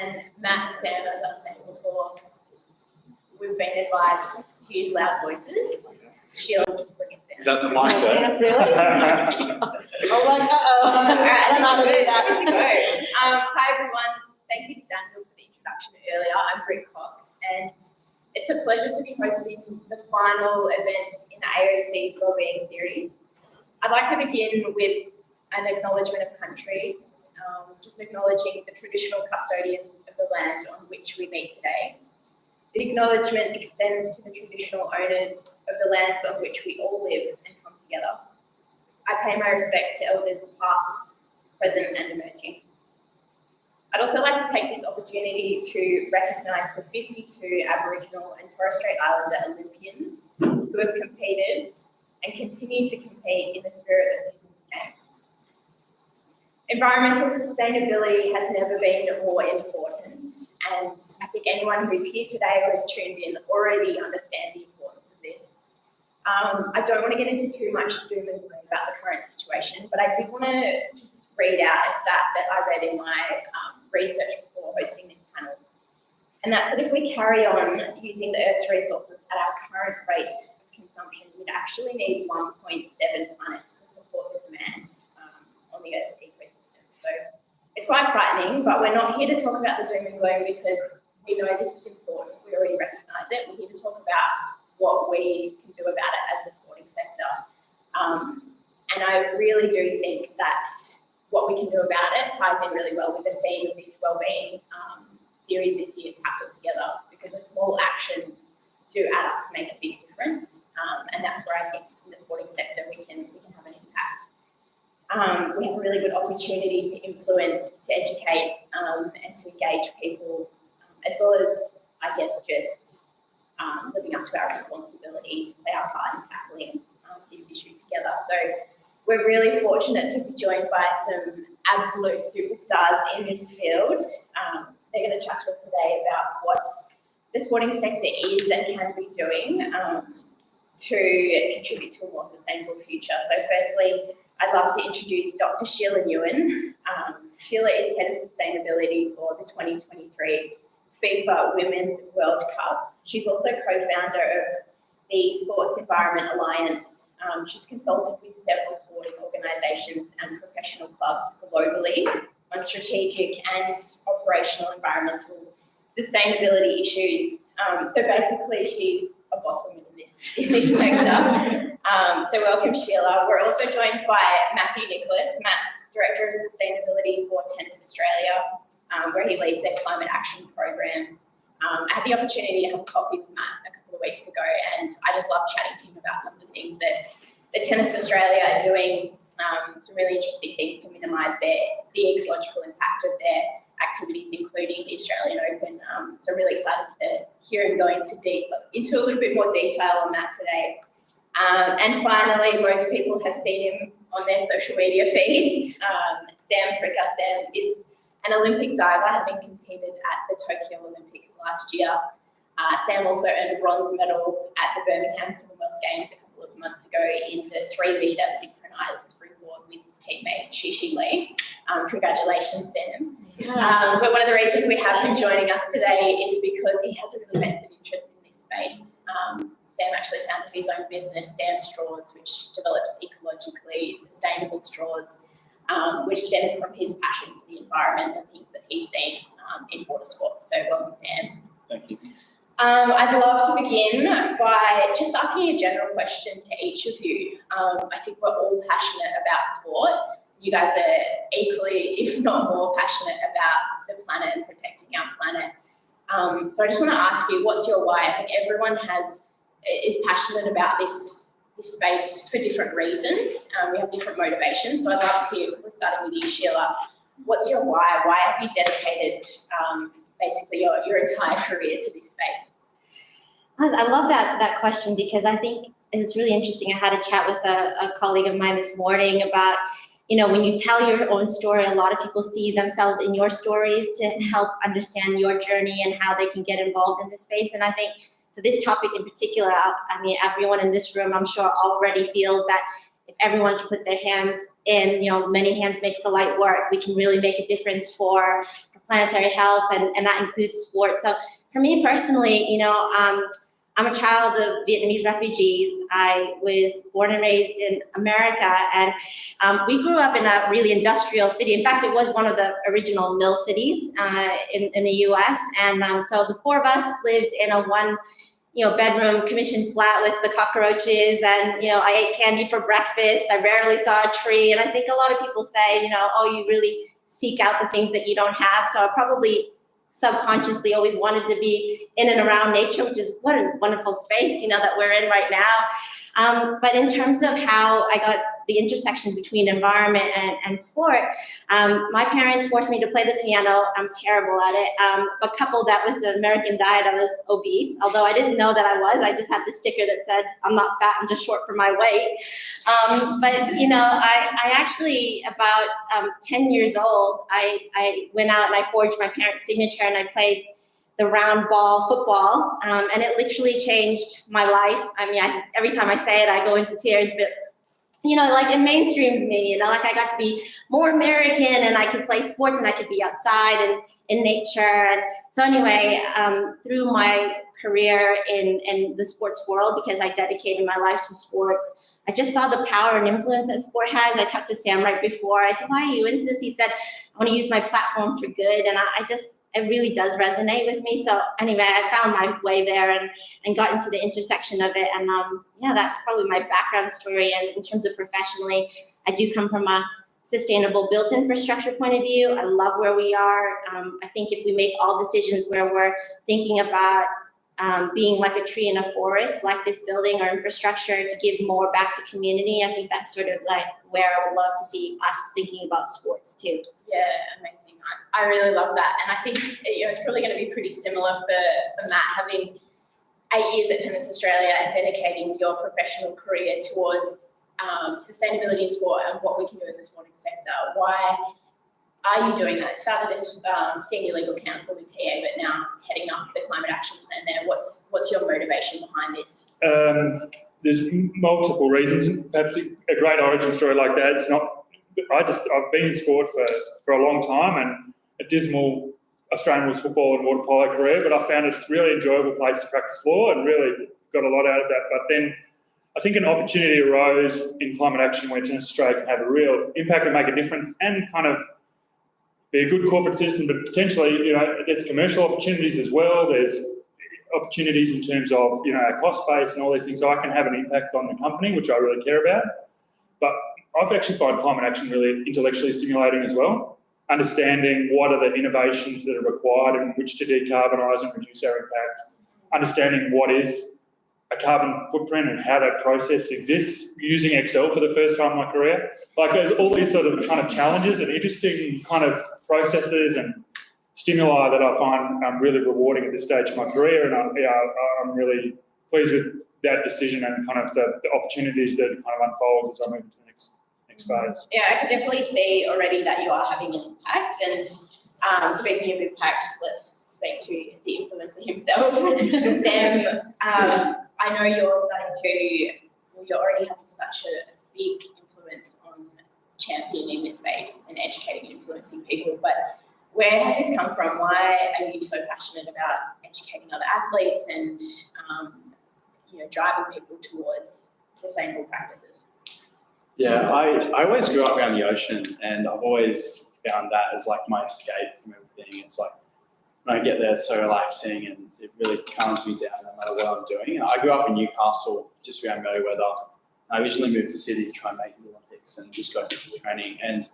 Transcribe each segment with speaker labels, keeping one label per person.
Speaker 1: And Matt and Sam, as I was saying before, we've been advised to use loud voices. Sheila will just bring it down.
Speaker 2: Is that the mic there?
Speaker 3: Really? I was like,
Speaker 1: All right,
Speaker 3: I don't know how to do that.
Speaker 1: Good to go. Hi everyone. Thank you to Daniel for the introduction earlier. I'm Britt, and it's a pleasure to be hosting the final event in the AOC's Wellbeing Series. I'd like to begin with an acknowledgement of country, just acknowledging the traditional custodians of the land on which we meet today. The acknowledgement extends to the traditional owners of the lands on which we all live and come together. I pay my respects to elders past, present and emerging. I'd also like to take this opportunity to recognise the 52 Aboriginal and Torres Strait Islander Olympians who have competed and continue to compete in the spirit of the Games. Environmental sustainability has never been more important, and I think anyone who's here today or has tuned in already understand the importance of this. I don't want to get into too much doom and gloom about the current situation, but I did want to just read out a stat that I read in my research before hosting this panel. And that's that if we carry on using the Earth's resources at our current rate of consumption, we'd actually need 1.7 planets to support the demand on the Earth's ecosystem. So it's quite frightening, but we're not here to talk about the doom and gloom because we know this is important. We already recognise it. We're here to talk about what we can do about it as the sporting sector. And I really do think that what we can do about it ties in really well with the theme of this wellbeing series this year, Tackled Together, because the small actions do add up to make a big difference. And that's where I think in the sporting sector we can have an impact. We have a really good opportunity to influence, to educate, and to engage people, as well as, I guess, just living up to our responsibility to play our part in tackling this issue together. So we're really fortunate to be joined by some absolute superstars in this field. They're going to chat to us today about what the sporting sector is and can be doing to contribute to a more sustainable future. So firstly, I'd love to introduce Dr. Sheila Nguyen. Sheila is Head of Sustainability for the 2023 FIFA Women's World Cup. She's also co-founder of the Sports Environment Alliance. She's consulted with several sporting organisations and professional clubs globally on strategic and operational environmental sustainability issues. So basically, she's a boss woman in this sector. So welcome, Sheila. We're also joined by Matthew Nicholas. Matt's Director of Sustainability for Tennis Australia, where he leads their climate action program. I had the opportunity to have coffee with Matt a couple of weeks ago, and I just love chatting to him about some of the things that Tennis Australia are doing, some really interesting things to minimise the ecological impact of their activities, including the Australian Open. So I'm really excited to hear him go into a little bit more detail on that today. And finally, most people have seen him on their social media feeds. Sam Fricker. Sam is an Olympic diver, having competed at the Tokyo Olympics last year. Sam also earned a bronze medal at the Birmingham Commonwealth Games a couple of months ago in the 3-metre synchronised springboard with his teammate Sheila. Congratulations, Sam. But one of the reasons we have him joining us today is because he has a really vested interest in this space. Sam actually founded his own business, Sam Straws, which develops ecologically sustainable straws, which stemmed from his passion for the environment and things that he's seen in water sports. So welcome, Sam.
Speaker 2: Thank you.
Speaker 1: I'd love to begin by just asking a general question to each of you. I think we're all passionate about sport. You guys are equally, if not more, passionate about the planet and protecting our planet. So I just want to ask you, what's your why? I think everyone is passionate about this space for different reasons. We have different motivations. So I'd love to hear, we're starting with you, Sheila. What's your why? Why have you dedicated basically your entire career to this space?
Speaker 3: I love that question because I think it's really interesting. I had a chat with a colleague of mine this morning about, when you tell your own story, a lot of people see themselves in your stories to help understand your journey and how they can get involved in this space. And I think for this topic in particular, everyone in this room, I'm sure, already feels that if everyone can put their hands in, many hands make for light work, we can really make a difference for planetary health, and that includes sports. So for me personally, I'm a child of Vietnamese refugees. I was born and raised in America, and we grew up in a really industrial city. In fact, it was one of the original mill cities in the U.S. And so the four of us lived in a one, bedroom commission flat with the cockroaches, and I ate candy for breakfast. I rarely saw a tree, and I think a lot of people say, oh, you really seek out the things that you don't have. So I probably subconsciously always wanted to be in and around nature, which is what a wonderful space, that we're in right now. But in terms of how I got the intersection between environment and sport, my parents forced me to play the piano. I'm terrible at it. But coupled that with the American diet, I was obese. Although I didn't know that I was. I just had the sticker that said, I'm not fat, I'm just short for my weight. But I actually, about 10 years old, I went out and I forged my parents' signature, and I played the round ball football, and it literally changed my life. I mean, every time I say it, I go into tears, but it mainstreams me, I got to be more American, and I could play sports, and I could be outside and in nature. And so anyway, through my career in the sports world, because I dedicated my life to sports, I just saw the power and influence that sport has. I talked to Sam right before. I said, why are you into this? He said, I want to use my platform for good. And it really does resonate with me. So anyway, I found my way there and got into the intersection of it. And that's probably my background story. And in terms of professionally, I do come from a sustainable built infrastructure point of view. I love where we are. I think if we make all decisions where we're thinking about being like a tree in a forest, like this building or infrastructure, to give more back to community, I think that's sort of like where I would love to see us thinking about sports too.
Speaker 1: Yeah, amazing. I really love that, and I think it's probably going to be pretty similar for Matt, having 8 years at Tennis Australia and dedicating your professional career towards sustainability in sport and what we can do in the sporting sector. Why are you doing that? Started as senior legal counsel with TA, but now heading up the climate action plan there. What's your motivation behind this?
Speaker 2: There's multiple reasons. Perhaps a great origin story like that. It's not. I've been in sport for a long time, and a dismal Australian rules football and water polo career, but I found it's a really enjoyable place to practice law and really got a lot out of that. But then I think an opportunity arose in climate action where Tennis Australia can have a real impact and make a difference, and kind of be a good corporate citizen, but potentially, there's commercial opportunities as well. There's opportunities in terms of, our cost base and all these things, so I can have an impact on the company, which I really care about. But I've actually found climate action really intellectually stimulating as well. Understanding what are the innovations that are required in which to decarbonise and reduce our impact. Understanding what is a carbon footprint and how that process exists. Using Excel for the first time in my career. There's all these sort of kind of challenges and interesting kind of processes and stimuli that I find really rewarding at this stage of my career, and I'm really pleased with that decision and kind of the opportunities that kind of unfolds as I move into the next phase.
Speaker 1: Yeah, I can definitely see already that you are having an impact, and speaking of impact, let's speak to the influencer himself. Sam, I know you're already having such a big influence on championing this space and educating and influencing people, but where has this come from? Why are you so passionate about educating other athletes and driving people towards sustainable practices?
Speaker 4: Yeah, I always grew up around the ocean, and I've always found that as like my escape from everything. It's like when I get there, it's so relaxing, and it really calms me down no matter what I'm doing. I grew up in Newcastle, just around Merewether. I originally moved to Sydney to try and make the Olympics and just go through training. And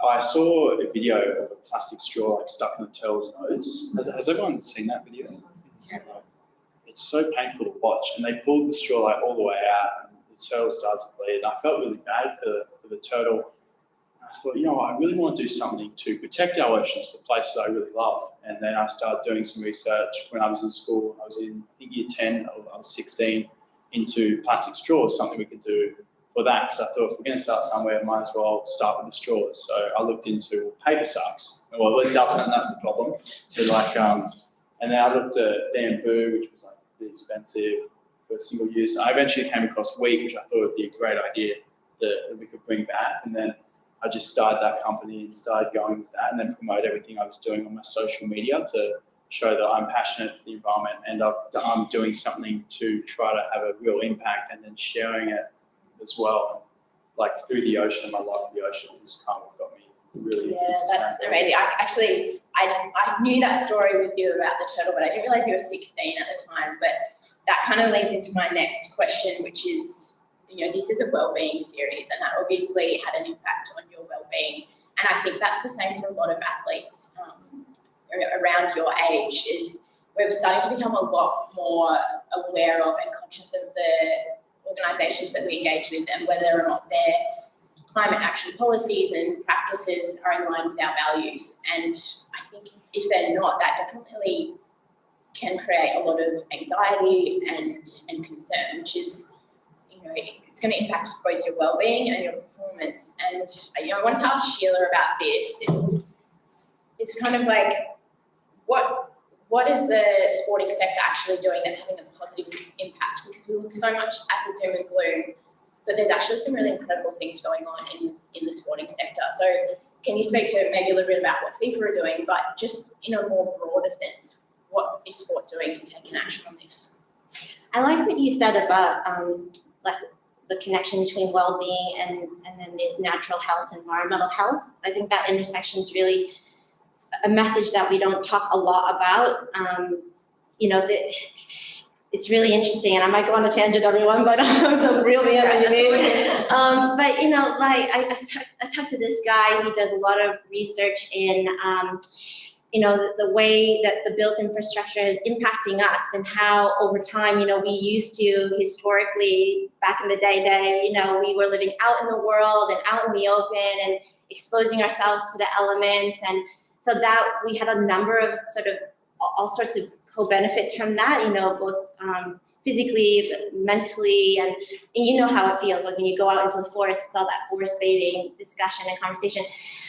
Speaker 4: I saw a video of a plastic straw stuck in the turtle's nose. Has everyone seen that video?
Speaker 3: It's terrible.
Speaker 4: It's so painful to watch, and they pulled the straw all the way out, and the turtle started to bleed. And I felt really bad for the turtle. I thought, I really want to do something to protect our oceans, the places I really love. And then I started doing some research when I was in school. I was in, I think, year 10, I was 16, into plastic straws, something we could do for that, because I thought if we're going to start somewhere, I might as well start with the straws. So I looked into paper sucks. Well, it doesn't, and that's the problem. And then I looked at bamboo, which was really expensive for single use. I eventually came across wheat, which I thought would be a great idea that we could bring back. And then I just started that company and started going with that, and then promote everything I was doing on my social media to show that I'm passionate for the environment and I'm doing something to try to have a real impact, and then sharing it as well. Like through the ocean, my love for the ocean is kind of what got me really.
Speaker 1: Yeah, that's amazing. I knew that story with you about the turtle, but I didn't realize you were 16 at the time. But that kind of leads into my next question, which is, this is a wellbeing series, and that obviously had an impact on your wellbeing. And I think that's the same for a lot of athletes around your age. Is we're starting to become a lot more aware of and conscious of the organisations that we engage with, and whether or not their climate action policies and practices are in line with our values. And I think if they're not, that definitely can create a lot of anxiety and concern, which is, it's going to impact both your well-being and your performance. And I wanted to ask Sheila about this. It's kind of like, what is the sporting sector actually doing that's having a positive impact? Because we look so much at the doom and gloom, but there's actually some really incredible things going on in the sporting sector. So can you speak to maybe a little bit about what FIFA are doing, but just in a more broader sense, what is sport doing to take an action on this?
Speaker 3: I like what you said about like the connection between well-being and then the natural health, environmental health. I think that intersection is really a message that we don't talk a lot about. It's really interesting, and I might go on a tangent, everyone, but so reel me in when you need. But I talked to this guy. He does a lot of research in the way that the built infrastructure is impacting us, and how over time, we used to historically, back in the day, we were living out in the world and out in the open and exposing ourselves to the elements, and so that we had a number of all sorts of co-benefits from that, both physically, mentally, and you know how it feels like when you go out into the forest. It's all that forest bathing discussion and conversation.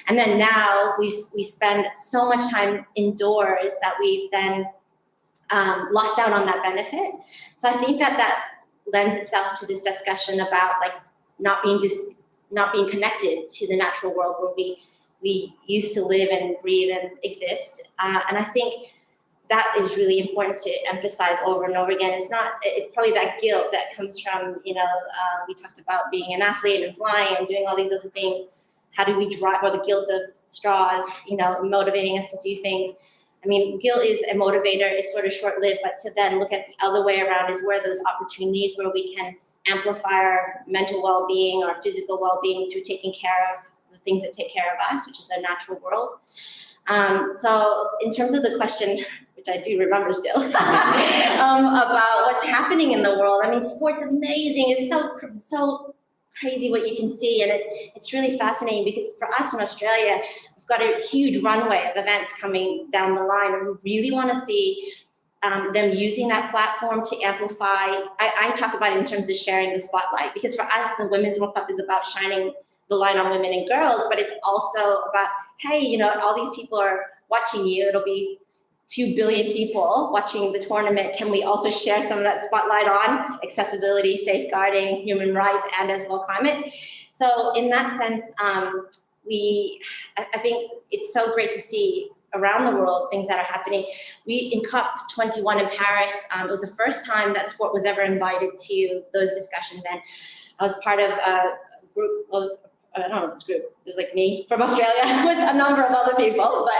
Speaker 3: And then now we spend so much time indoors that we've then lost out on that benefit. So I think that lends itself to this discussion about not being connected to the natural world where we used to live and breathe and exist. And I think that is really important to emphasize over and over again. It's probably that guilt that comes from, we talked about being an athlete and flying and doing all these other things. How do we drive, or the guilt of straws, motivating us to do things. I mean, guilt is a motivator, it's sort of short-lived, but to then look at the other way around is where those opportunities where we can amplify our mental well-being, our physical well-being through taking care of the things that take care of us, which is our natural world. So in terms of the question, which I do remember still, about what's happening in the world. I mean, sport's amazing. It's so crazy what you can see, and it's really fascinating because for us in Australia, we've got a huge runway of events coming down the line, and we really want to see them using that platform to amplify. I talk about it in terms of sharing the spotlight, because for us, the Women's World Cup is about shining the light on women and girls, but it's also about, hey, all these people are watching you. It'll be 2 billion people watching the tournament. Can we also share some of that spotlight on accessibility, safeguarding, human rights, and as well climate? So in that sense, I think it's so great to see around the world things that are happening. In COP21 in Paris, it was the first time that sport was ever invited to those discussions, and I was part of a group. I don't know if it's a group. It was like me from Australia with a number of other people, but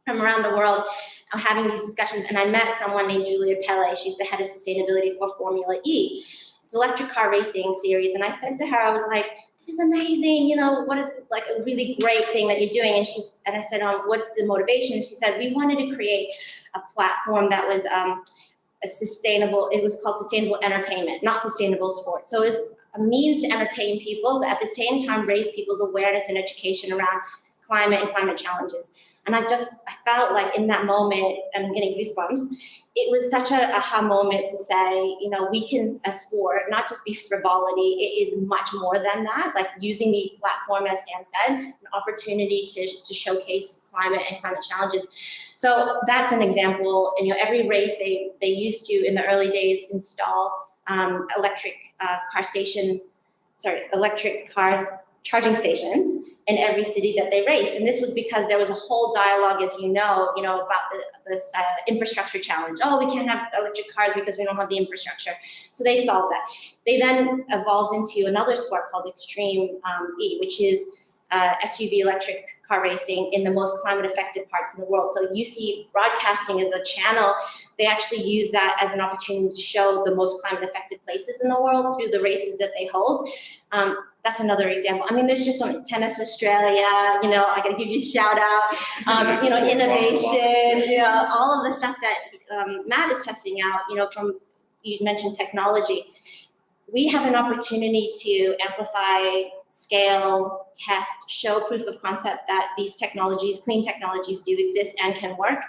Speaker 3: from around the world, I'm having these discussions, and I met someone named Julia Pelle. She's the head of sustainability for Formula E. It's an electric car racing series, and I said to her, I was like, "This is amazing. What is like a really great thing that you're doing?" And I said, "What's the motivation?" And she said, "We wanted to create a platform that was a sustainable. It was called sustainable entertainment, not sustainable sport. So it was a means to entertain people, but at the same time raise people's awareness and education around climate and climate challenges." And I felt like in that moment, and I'm getting goosebumps, it was such a aha moment to say, we can, as sport, not just be frivolity, it is much more than that, like using the platform, as Sam said, an opportunity to showcase climate and climate challenges. So that's an example. And every race, they used to, in the early days, install electric car charging stations in every city that they race. And this was because there was a whole dialogue, as you know, about this infrastructure challenge. Oh, we can't have electric cars because we don't have the infrastructure. So they solved that. They then evolved into another sport called Extreme E, which is SUV electric car racing in the most climate effective parts of the world. So you see broadcasting as a channel, they actually use that as an opportunity to show the most climate effective places in the world through the races that they hold. That's another example. I mean, there's just some Tennis Australia, I gotta give you a shout out, innovation, all of the stuff that Matt is testing out, from, you mentioned technology. We have an opportunity to amplify, scale, test, show proof of concept that these technologies, clean technologies, do exist and can work.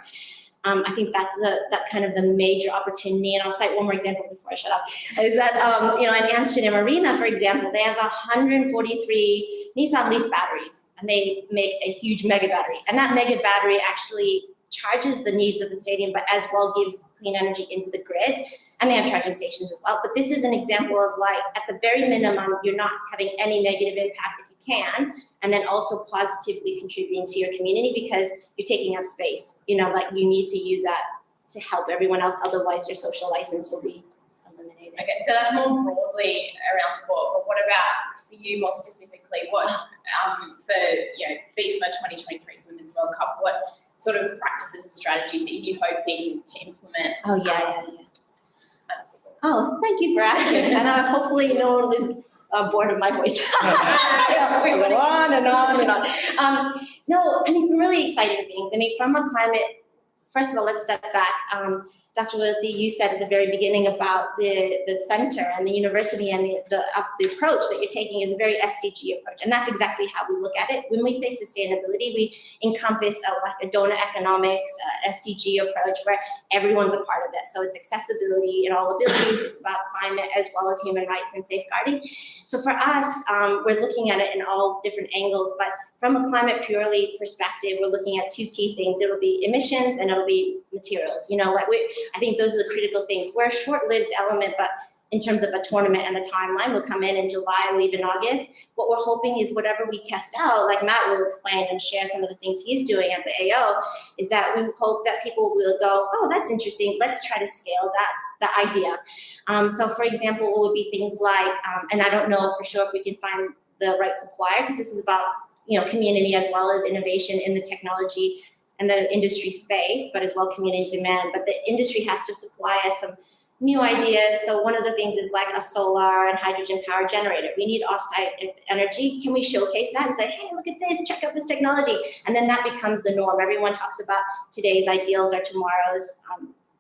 Speaker 3: I think that's that kind of the major opportunity. And I'll cite one more example before I shut up. Is that in Amsterdam Arena, for example, they have 143 Nissan Leaf batteries, and they make a huge mega battery. And that mega battery actually charges the needs of the stadium, but as well gives clean energy into the grid. And they have charging stations as well. But this is an example of, like, at the very minimum, you're not having any negative impact if you can, and then also positively contributing to your community because you're taking up space. You need to use that to help everyone else. Otherwise, your social license will be eliminated.
Speaker 1: Okay, so that's more broadly around sport. But what about for you more specifically? What for FIFA 2023 Women's World Cup? What sort of practices and strategies are you hoping to implement?
Speaker 3: Oh yeah. Oh, thank you for asking. And hopefully no one was bored of my voice. We go on and on and on. No, some really exciting things. From a climate, first of all, let's step back. Dr. Wilsey, you said at the very beginning about the center and the university and the approach that you're taking is a very SDG approach. And that's exactly how we look at it. When we say sustainability, we encompass a donor economics, SDG approach where everyone's a part of that. So it's accessibility in all abilities, it's about climate as well as human rights and safeguarding. So for us, we're looking at it in all different angles, but from a climate purely perspective, we're looking at two key things. It'll be emissions and it'll be materials. I think those are the critical things. We're a short-lived element, but in terms of a tournament and a timeline, we'll come in July and leave in August. What we're hoping is whatever we test out, like Matt will explain and share some of the things he's doing at the AO, is that we hope that people will go, oh, that's interesting. Let's try to scale that idea. So for example, what would be things like, and I don't know for sure if we can find the right supplier, because this is about community as well as innovation in the technology and the industry space, but as well community demand. But the industry has to supply us some new ideas. So one of the things is like a solar and hydrogen power generator. We need offsite energy. Can we showcase that and say, hey, look at this, check out this technology? And then that becomes the norm. Everyone talks about today's ideals are tomorrow's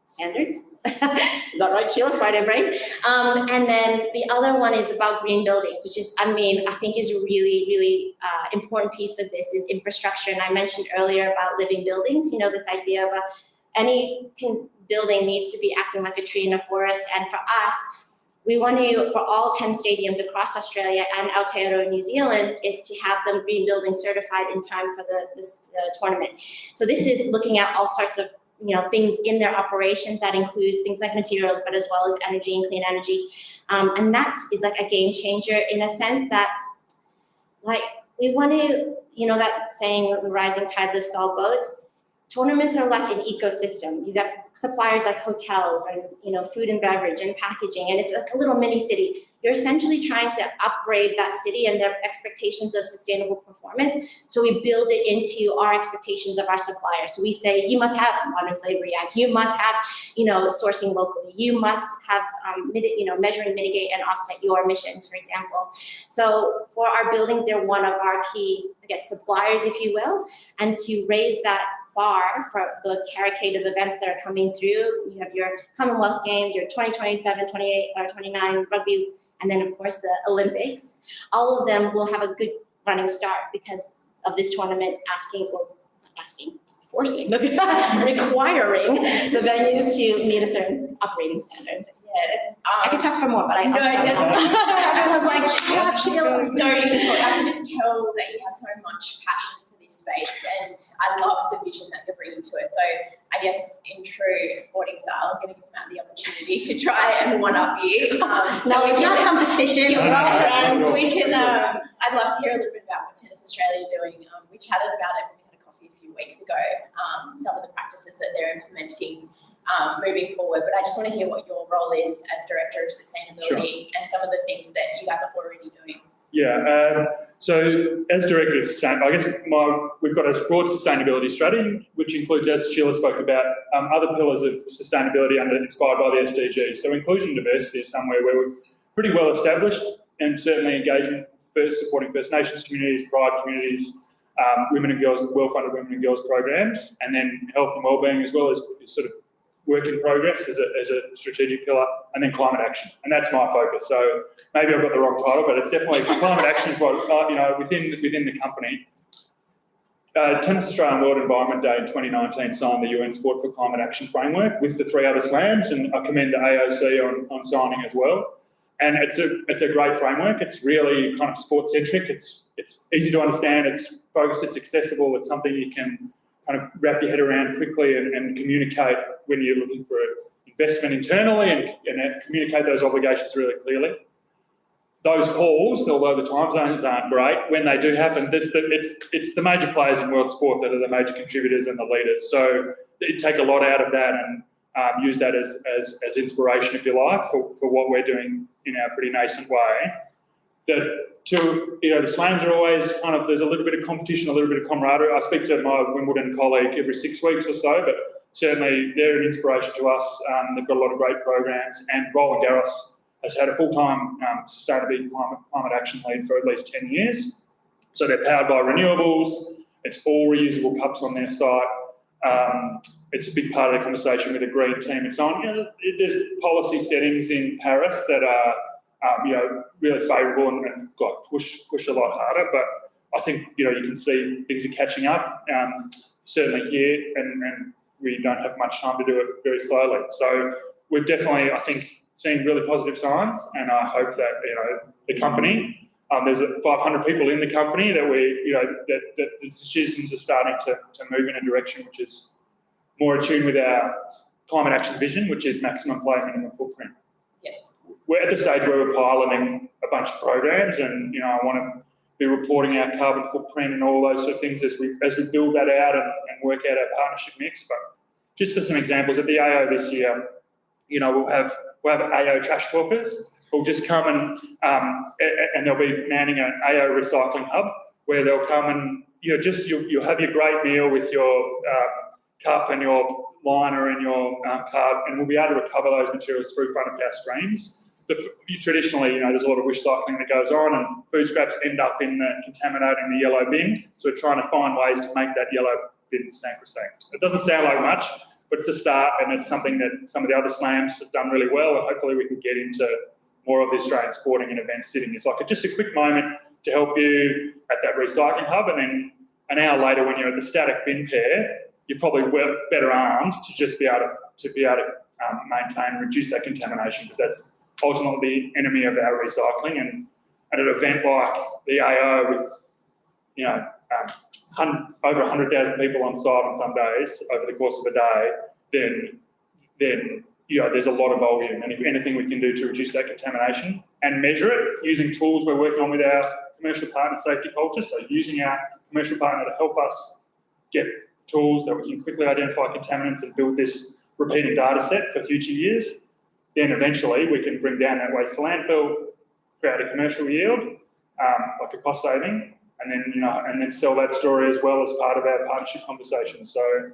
Speaker 3: standards. Is that right, Sheila? Friday brain. And then the other one is about green buildings, which is, I think is a really, really important piece of this is infrastructure. And I mentioned earlier about living buildings, this idea of any building needs to be acting like a tree in a forest. And for us, we want to, for all 10 stadiums across Australia and Aotearoa, New Zealand, is to have them green building certified in time for the tournament. So this is looking at all sorts of things in their operations that includes things like materials, but as well as energy and clean energy. And that is like a game changer in a sense that, like, we want to, that saying, the rising tide lifts all boats. Tournaments are like an ecosystem. You have suppliers like hotels and, food and beverage and packaging, and it's like a little mini city. You're essentially trying to upgrade that city and their expectations of sustainable performance. So we build it into our expectations of our suppliers. So we say, you must have Modern Slavery Act. You must have, sourcing locally. You must have, measuring, mitigate, and offset your emissions, for example. So for our buildings, they're one of our key, suppliers, if you will. And to raise that bar for the cavalcade of events that are coming through, you have your Commonwealth Games, your 2027, 28, or 29 rugby, and then of course the Olympics. All of them will have a good running start because of this tournament requiring the venues to meet a certain operating standard.
Speaker 1: Yes.
Speaker 3: I could talk for more, but I
Speaker 1: no,
Speaker 3: everyone's like, shut up, Sheila.
Speaker 1: No, I can just tell that you have so much passion for this space, and I love the vision that you're bringing to it. So I guess in true sporting style, I'm going to give Matt the opportunity to try and one-up you.
Speaker 3: No, it's not competition. We're all friends.
Speaker 1: We can. I'd love to hear a little bit Australia doing? We chatted about it when we had a coffee a few weeks ago, some of the practices that they're implementing moving forward, but I just want to hear what your role is as Director of Sustainability and some of the things that you guys are already doing.
Speaker 2: Yeah, so as Director of Sustainability, I guess we've got a broad sustainability strategy, which includes, as Sheila spoke about, other pillars of sustainability inspired by the SDGs. So inclusion and diversity is somewhere where we're pretty well established, and certainly engagement, supporting First Nations communities, Pride communities, women and girls, well-funded women and girls programs, and then health and wellbeing as well as sort of work in progress as a strategic pillar, and then climate action. And that's my focus. So maybe I've got the wrong title, but it's definitely climate action is what, within the company. Tennis Australia and World Environment Day in 2019 signed the UN Sport for Climate Action Framework with the 3 other slams, and I commend the AOC on signing as well. And it's a great framework. It's really kind of sport-centric. It's easy to understand, it's focused, it's accessible, it's something you can kind of wrap your head around quickly and communicate when you're looking for investment internally and communicate those obligations really clearly. Those calls, although the time zones aren't great, when they do happen, it's the major players in world sport that are the major contributors and the leaders. So you take a lot out of that and use that as inspiration, if you like, for what we're doing in our pretty nascent way. The slams are always kind of, there's a little bit of competition, a little bit of camaraderie. I speak to my Wimbledon colleague every 6 weeks or so, but certainly they're an inspiration to us. They've got a lot of great programs, and Roland Garros has had a full-time sustainability climate action lead for at least 10 years. So they're powered by renewables. It's all reusable cups on their site. It's a big part of the conversation with the green team and so on. There's policy settings in Paris that are really favourable and got push a lot harder. But I think you can see things are catching up. Certainly here, and we don't have much time to do it very slowly. So we've definitely, I think, seen really positive signs, and I hope that the company. There's 500 people in the company that that the decisions are starting to move in a direction which is more attuned with our climate action vision, which is maximum play, minimum footprint.
Speaker 1: Yeah.
Speaker 2: We're at the stage where we're piloting a bunch of programs, and I want to be reporting our carbon footprint and all those sort of things as we build that out and work out our partnership mix. But just for some examples, at the AO this year, we'll have AO trash talkers who'll just come and they'll be manning an AO recycling hub where they'll come and you'll have your great meal with your cup and your liner and your card, and we'll be able to recover those materials through front of house streams. But traditionally, there's a lot of recycling that goes on, and food scraps end up contaminating the yellow bin. So we're trying to find ways to make that yellow bin sacrosanct. It doesn't sound like much, but it's a start, and it's something that some of the other slams have done really well, and hopefully we can get into more of the Australian sporting and events sitting. It's like just a quick moment to help you at that recycling hub, and then an hour later when you're at the static bin pair, you're probably better armed to just be able to maintain and reduce that contamination, because that's ultimately the enemy of our recycling. And at an event like the AO with over 100,000 people on site on some days over the course of a day, then there's a lot of volume, and if anything we can do to reduce that contamination and measure it using tools we're working on with our commercial partner safety culture, so using our commercial partner to help us get tools that we can quickly identify contaminants and build this repeating data set for future years, then eventually we can bring down that waste to landfill, create a commercial yield, like a cost saving, and then sell that story as well as part of our partnership conversation. So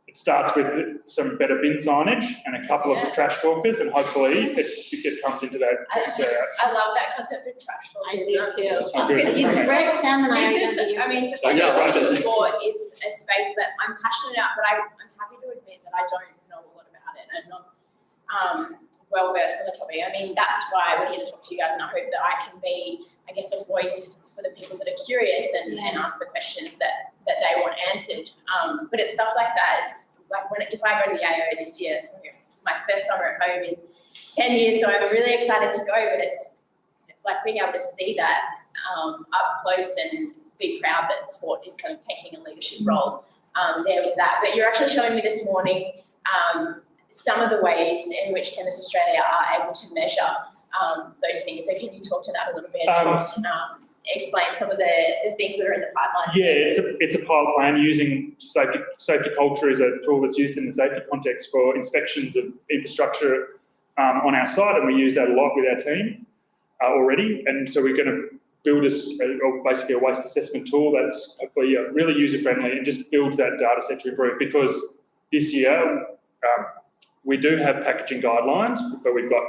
Speaker 2: it starts with some better bin signage and a couple of trash talkers, and hopefully it comes into that.
Speaker 1: I love that concept of trash talkers.
Speaker 3: I do too.
Speaker 2: Good.
Speaker 3: Brett, Sam, and I are going to be.
Speaker 1: Sustainability in sport is a space that I'm passionate about, but I'm happy to admit that I don't know a lot about it and not well versed on the topic. That's why we're here to talk to you guys, and I hope that I can be, a voice for the people that are curious and ask the questions that they want answered. But it's stuff like that. It's like if I go to the AO this year, it's my first summer at home in 10 years, so I'm really excited to go, but it's like being able to see that up close and be proud that sport is kind of taking a leadership role there with that. But you're actually showing me this morning some of the ways in which Tennis Australia are able to measure those things. So can you talk to that a little bit explain some of the things that are in the pipeline?
Speaker 2: Yeah, it's a pilot plan using safety culture as a tool that's used in the safety context for inspections of infrastructure on our site, and we use that a lot with our team already. And so we're going to build basically a waste assessment tool that's hopefully really user-friendly and just builds that data set to improve, because this year we do have packaging guidelines, but we've got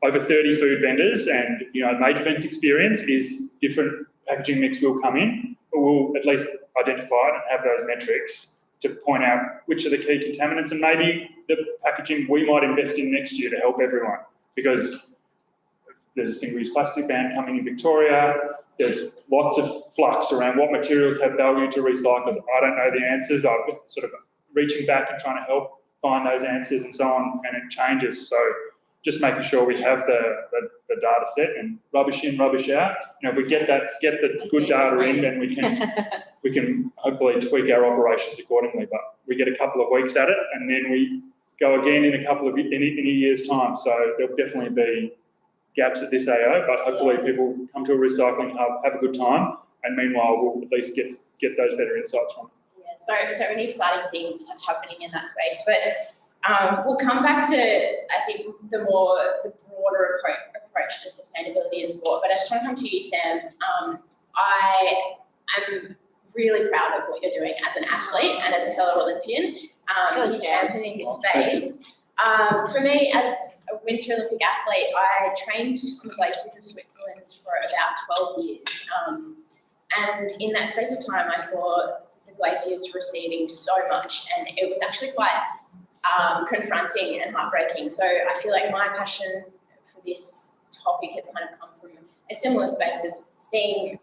Speaker 2: over 30 food vendors, and major events experience is different packaging mix will come in, but we'll at least identify it and have those metrics to point out which are the key contaminants and maybe the packaging we might invest in next year to help everyone, because there's a single-use plastic ban coming in Victoria. There's lots of flux around what materials have value to recyclers. I don't know the answers. I'm sort of reaching back and trying to help find those answers and so on, and it changes. So just making sure we have the data set and rubbish in, rubbish out. If we get the good data in, then we can hopefully tweak our operations accordingly. But we get a couple of weeks at it, and then we go again in a year's time. So there'll definitely be gaps at this AO, but hopefully people come to a recycling hub, have a good time, and meanwhile we'll at least get those better insights from it.
Speaker 1: So many exciting things happening in that space, but we'll come back to, I think, the broader approach to sustainability in sport. But I just want to come to you, Sam. I am really proud of what you're doing as an athlete and as a fellow Olympian, championing this space. For me, as a Winter Olympic athlete, I trained on the glaciers of Switzerland for about 12 years. And in that space of time, I saw the glaciers receding so much, and it was actually quite confronting and heartbreaking. So I feel like my passion for this topic has kind of come from a similar space of seeing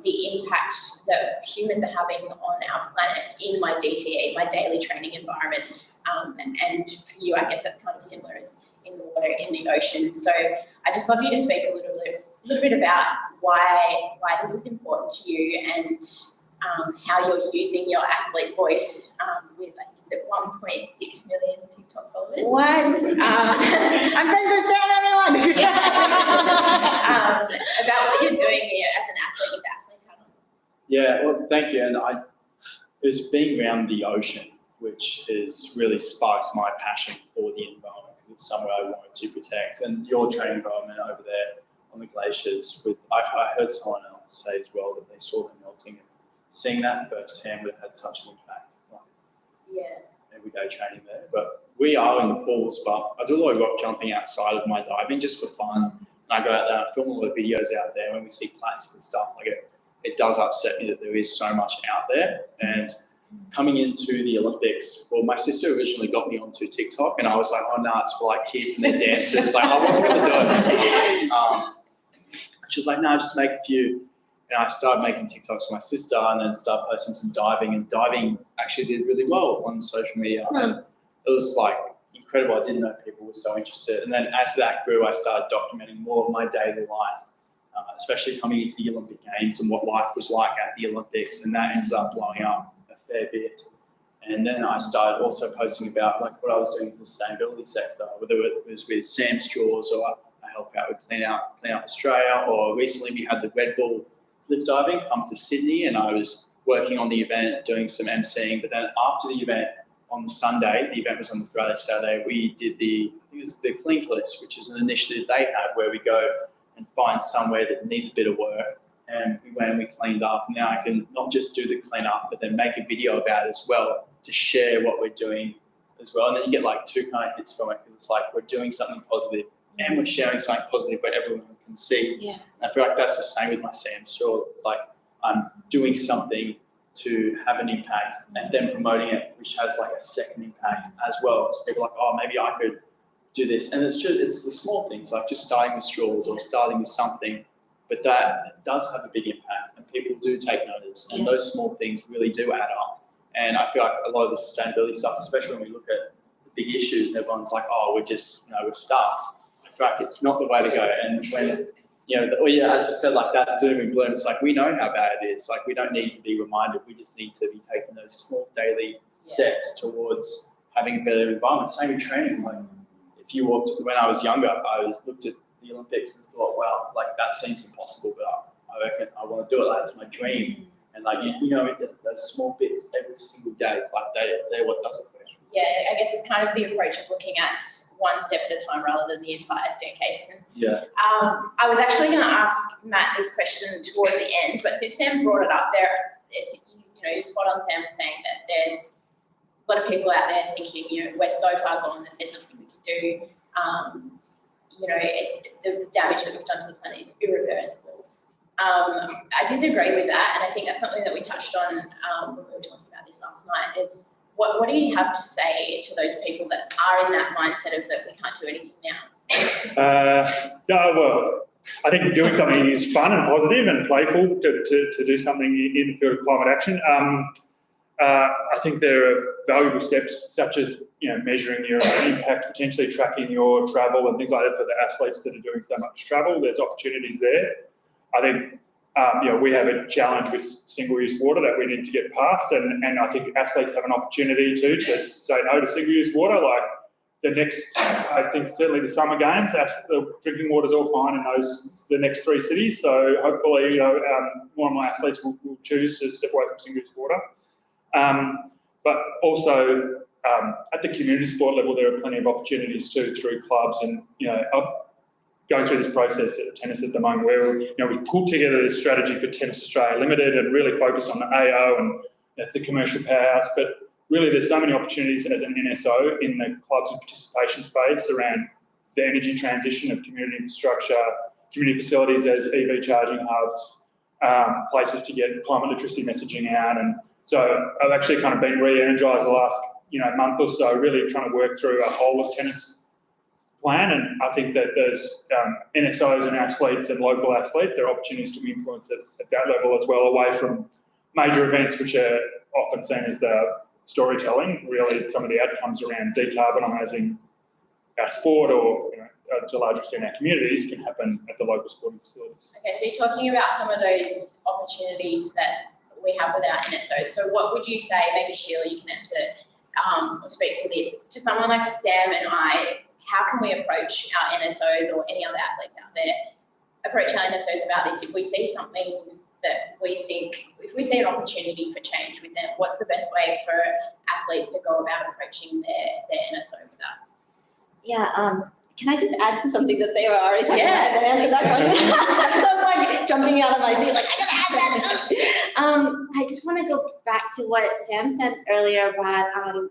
Speaker 1: the impact that humans are having on our planet in my DTE, my daily training environment. And for you, I guess that's kind of similar as in the water, in the ocean. So I just love you to speak a little bit about why this is important to you, and how you're using your athlete voice with, I think it's at 1.6 million TikTok followers.
Speaker 3: What? I'm friends with Sam, everyone.
Speaker 1: About what you're doing here as an athlete with Athlete Hat on.
Speaker 4: Yeah, well, thank you. And it was being around the ocean, which has really sparked my passion for the environment, because it's somewhere I wanted to protect. And your training environment over there on the glaciers, I heard someone else say as well that they saw them melting, and seeing that firsthand would have had such an impact. Everyday training there. But we are in the pools, but I do a lot of rock jumping outside of my diving just for fun. And I go out there, I film a lot of videos out there. When we see plastic and stuff, like it does upset me that there is so much out there. And coming into the Olympics, well, my sister originally got me onto TikTok, and I was like, oh no, it's for like kids and their dances. Like, I wasn't going to do it. She was like, no, just make a few. And I started making TikToks for my sister, and then started posting some diving, and diving actually did really well on social media. And it was like incredible. I didn't know people were so interested. And then as that grew, I started documenting more of my daily life, especially coming into the Olympic Games and what life was like at the Olympics. And that ended up blowing up a fair bit. And then I started also posting about like what I was doing in the sustainability sector, whether it was with Sam Straws, or I help out with Clean Up Australia, or recently we had the Red Bull lift diving come to Sydney, and I was working on the event, doing some emceeing. But then after the event on the Sunday, the event was on the Friday, Saturday, we did I think it was the Clean Clips, which is an initiative they have where we go and find somewhere that needs a bit of work. And we went and we cleaned up. Now I can not just do the clean up, but then make a video about it as well to share what we're doing as well. And then you get like two kind of hits from it, because it's like we're doing something positive and we're sharing something positive where everyone can see.
Speaker 3: Yeah.
Speaker 4: And I feel like that's the same with my Sam Straw. It's like I'm doing something to have an impact and then promoting it, which has like a second impact as well. So people are like, oh, maybe I could do this. And it's the small things, like just starting with straws or starting with something, but that does have a big impact, and people do take notice. And those small things really do add up. And I feel like a lot of the sustainability stuff, especially when we look at the big issues, and everyone's like, oh, we're just, we're stuffed. I feel like it's not the way to go. And when, as you said, like that doom and gloom, it's like we know how bad it is. Like we don't need to be reminded. We just need to be taking those small daily steps towards having a better environment. Same with training. Like if you walked, when I was younger, I looked at the Olympics and thought, wow, like that seems impossible, but I reckon I want to do it. Like, it's my dream. And like, you know, those small bits every single day, like they're what does it for you.
Speaker 1: Yeah, I guess it's kind of the approach of looking at one step at a time rather than the entire staircase. And,
Speaker 4: Yeah.
Speaker 1: I was actually going to ask Matt this question towards the end, but since Sam brought it up, you're spot on, Sam, was saying that there's a lot of people out there thinking, we're so far gone that there's nothing we can do. It's the damage that we've done to the planet is irreversible. I disagree with that, and I think that's something that we touched on when we were talking about this last night. Is what do you have to say to those people that are in that mindset of that we can't do anything now?
Speaker 2: Well, I think doing something is fun and positive and playful to do something in the field of climate action. I think there are valuable steps such as measuring your impact, potentially tracking your travel and things like that for the athletes that are doing so much travel. There's opportunities there. I think we have a challenge with single-use water that we need to get past, and I think athletes have an opportunity to say no to single-use water. Like I think certainly the summer games, the drinking water is all fine in the next 3 cities. So hopefully, more and more athletes will choose to step away from single-use water. But also at the community sport level, there are plenty of opportunities too through clubs and going through this process at tennis at the moment, where we pulled together this strategy for Tennis Australia Limited and really focused on the AO and that's the commercial powerhouse. But really, there's so many opportunities as an NSO in the clubs and participation space around the energy transition of community infrastructure, community facilities as EV charging hubs, places to get climate literacy messaging out. And so I've actually kind of been re-energised the last month or so, really trying to work through a whole of tennis plan. And I think that there's NSOs and athletes and local athletes, there are opportunities to influence at that level as well, away from major events which are often seen as the storytelling. Really, some of the outcomes around decarbonising our sport or to a large extent our communities can happen at the local sporting facilities.
Speaker 1: Okay, so you're talking about some of those opportunities that we have with our NSOs. So what would you say, maybe Sheila, you can answer or speak to this, to someone like Sam and I, how can we approach our NSOs or any other athletes out there, approach our NSOs about this if we see something that we think, if we see an opportunity for change with them, what's the best way for athletes to go about approaching their NSO with that?
Speaker 3: Yeah, can I just add to something that they were already talking about and answer that question? I'm like jumping out of my seat, like, I gotta add that. I just want to go back to what Sam said earlier about,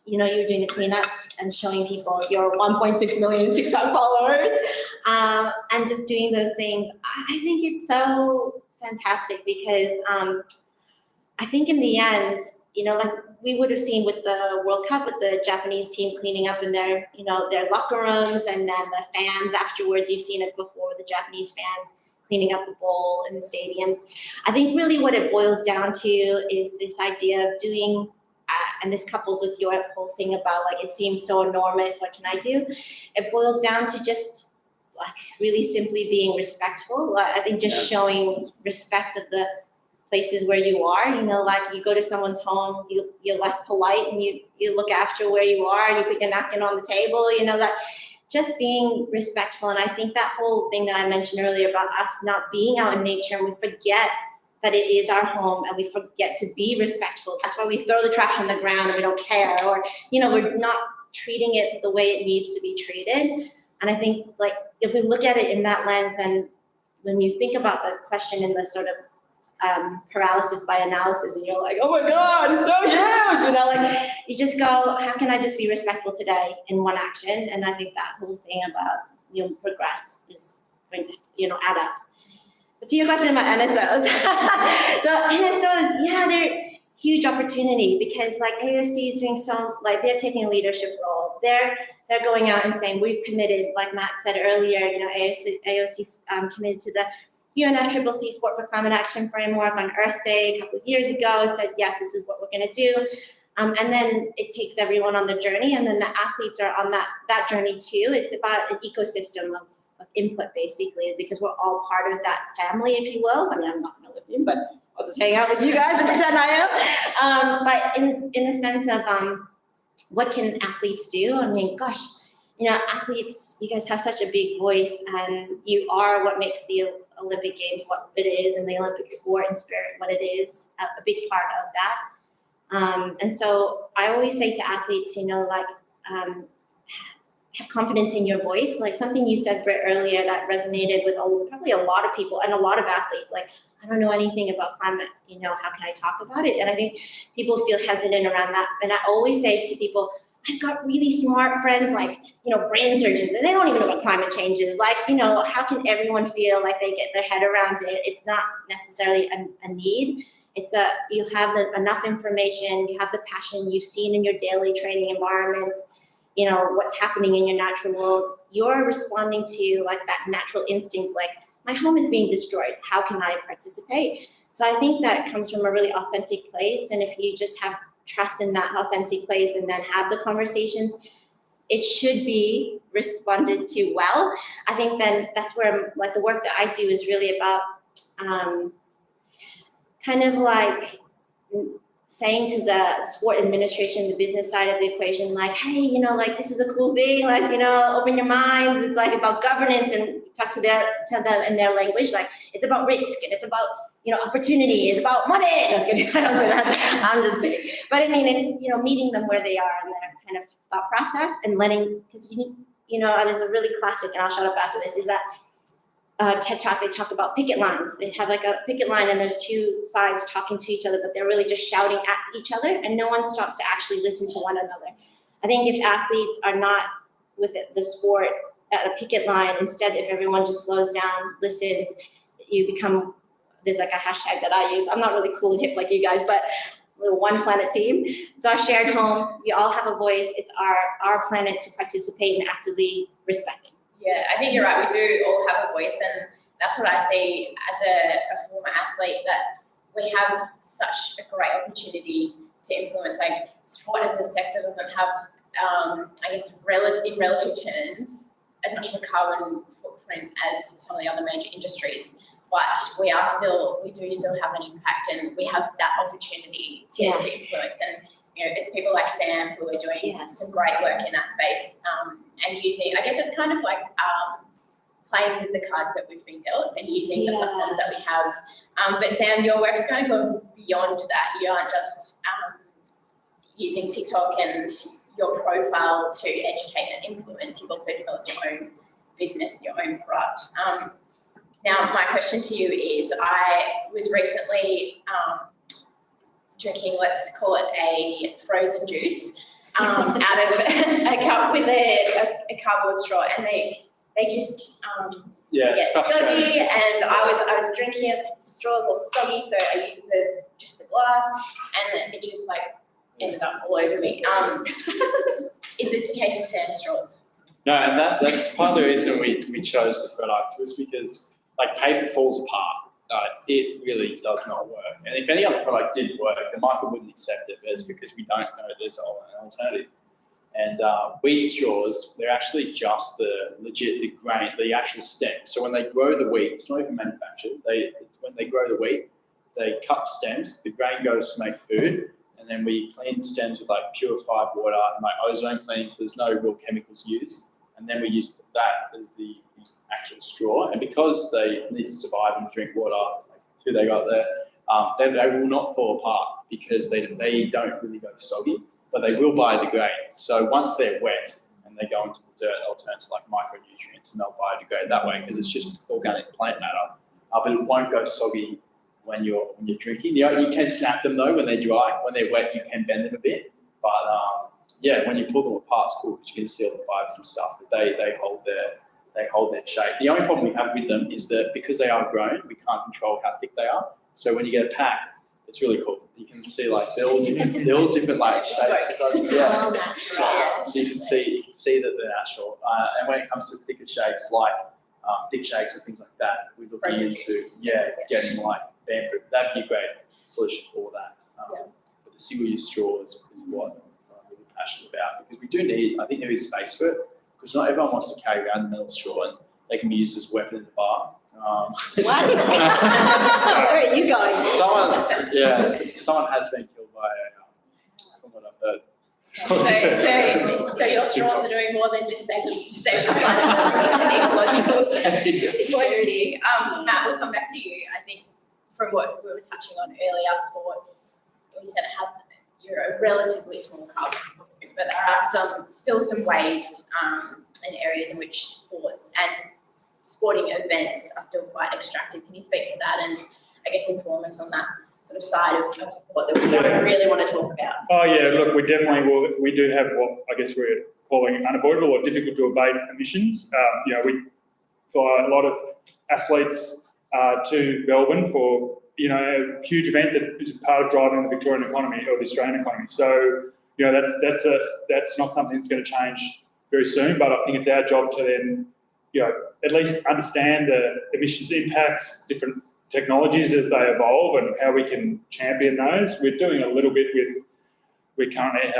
Speaker 3: you were doing the cleanups and showing people your 1.6 million TikTok followers, and just doing those things. I think it's so fantastic because I think in the end, like we would have seen with the World Cup, with the Japanese team cleaning up in their, their locker rooms, and then the fans afterwards, you've seen it before, the Japanese fans cleaning up the bowl in the stadiums. I think really what it boils down to is this idea of doing, and this couples with your whole thing about like, it seems so enormous, what can I do? It boils down to just like really simply being respectful. I think just showing respect of the places where you are, like you go to someone's home, you're like polite and you look after where you are, you put your napkin on the table, that just being respectful. And I think that whole thing that I mentioned earlier about us not being out in nature, and we forget that it is our home and we forget to be respectful. That's why we throw the trash on the ground and we don't care, or, we're not treating it the way it needs to be treated. And I think like if we look at it in that lens, and when you think about the question in the sort of paralysis by analysis, and you're like, oh my God, it's so huge, like you just go, how can I just be respectful today in one action? And I think that whole thing about progress is going to add up. But to your question about NSOs, the NSOs, they're huge opportunity because like AOC is doing they're taking a leadership role. They're going out and saying we've committed, like Matt said earlier, AOC's committed to the UNFCCC Sport for Climate Action Framework on Earth Day a couple of years ago, said, yes, this is what we're going to do. And then it takes everyone on the journey, and then the athletes are on that journey too. It's about an ecosystem of input, basically, because we're all part of that family, if you will. I mean, I'm not an Olympian, but I'll just hang out with you guys and pretend I am. But in the sense of what can athletes do? I mean, gosh, athletes, you guys have such a big voice, and you are what makes the Olympic Games what it is and the Olympic sport and spirit what it is, a big part of that. And so I always say to athletes, have confidence in your voice. Like something you said, Britt, earlier that resonated with probably a lot of people and a lot of athletes. Like, I don't know anything about climate, how can I talk about it? And I think people feel hesitant around that. And I always say to people, I've got really smart friends, like, brain surgeons, and they don't even know what climate change is. Like, how can everyone feel like they get their head around it? It's not necessarily a need. You have enough information, you have the passion, you've seen in your daily training environments, what's happening in your natural world. You're responding to like that natural instinct, like my home is being destroyed. How can I participate? So I think that comes from a really authentic place. And if you just have trust in that authentic place and then have the conversations, it should be responded to well. I think then that's where like the work that I do is really about kind of like saying to the sport administration, the business side of the equation, like, hey, like this is a cool thing, like, open your minds. It's like about governance and talk to them in their language. Like it's about risk and it's about, opportunity. It's about money. I don't say that. I'm just kidding. But I mean, it's, meeting them where they are in their kind of thought process and letting, because, there's a really classic, and I'll shut up after this, is that TED Talk, they talk about picket lines. They have like a picket line and there's two sides talking to each other, but they're really just shouting at each other and no one stops to actually listen to one another. I think if athletes are not with the sport at a picket line, instead if everyone just slows down, listens, you become, there's like a hashtag that I use. I'm not really cool and hip like you guys, but the One Planet team. It's our shared home. We all have a voice. It's our planet to participate and actively respect it.
Speaker 1: Yeah, I think you're right. We do all have a voice, and that's what I see as a former athlete, that we have such a great opportunity to influence. Like sport as a sector doesn't have, I guess, in relative terms, as much of a carbon footprint as some of the other major industries. But we do still have an impact, and we have that opportunity to influence. And it's people like Sam who are doing some great work in that space, and using, I guess it's kind of like playing with the cards that we've been dealt and using the platforms that we have. But Sam, your work's kind of gone beyond that. You aren't just using TikTok and your profile to educate and influence. You've also developed your own business, your own product. Now, my question to you is, I was recently drinking, let's call it a frozen juice, out of a cup with a cardboard straw, and they just get soggy. And I was drinking it, the straws all soggy, so I used just the glass, and it just like ended up all over me. Is this the case with Sam straws?
Speaker 4: No, and that's part of the reason we chose the product, was because like paper falls apart. It really does not work. And if any other product did work, the market wouldn't accept it, but it's because we don't know there's an alternative. And wheat straws, they're actually just the grain, the actual stem. So when they grow the wheat, it's not even manufactured. When they grow the wheat, they cut the stems, the grain goes to make food, and then we clean the stems with like purified water and like ozone cleaning, so there's no real chemicals used. And then we use that as the actual straw, and because they need to survive and drink water, like who they got there, they will not fall apart because they don't really go soggy, but they will biodegrade. So once they're wet and they go into the dirt, they'll turn to like micronutrients and they'll biodegrade that way because it's just organic plant matter. But it won't go soggy when you're drinking. You can snap them though when they're dry. When they're wet, you can bend them a bit, but when you pull them apart, it's cool because you can see all the fibers and stuff. But they hold their shape. The only problem we have with them is that because they are grown, we can't control how thick they are. So when you get a pack, it's really cool. You can see like they're all different like shapes and sizes. Yeah. So you can see that they're natural. And when it comes to thicker shapes like thick shapes and things like that, we're looking into getting like bamboo. That'd be a great solution for that. But the single-use straws is what I'm really passionate about, because we do need. I think there is space for it. Because not everyone wants to carry around the metal straw, and they can be used as a weapon in the bar.
Speaker 3: What? Where are you going?
Speaker 4: Someone has been killed by from what I've heard.
Speaker 1: So your straws are doing more than just saving the planet, ecological security. Matt, we'll come back to you. I think from what we were touching on earlier, sport, we said it has a relatively small carbon footprint, but there are still some ways and areas in which sports and sporting events are still quite extractive. Can you speak to that and I guess inform us on that sort of side of sport that we don't really want to talk about?
Speaker 2: Oh yeah, look, we definitely will. We do have what I guess we're calling unavoidable or difficult to abate emissions. We fly a lot of athletes to Melbourne for a huge event that is part of driving the Victorian economy or the Australian economy. So that's not something that's going to change very soon. But I think it's our job to then at least understand the emissions impacts, different technologies as they evolve, and how we can champion those. We're doing a little bit we currently,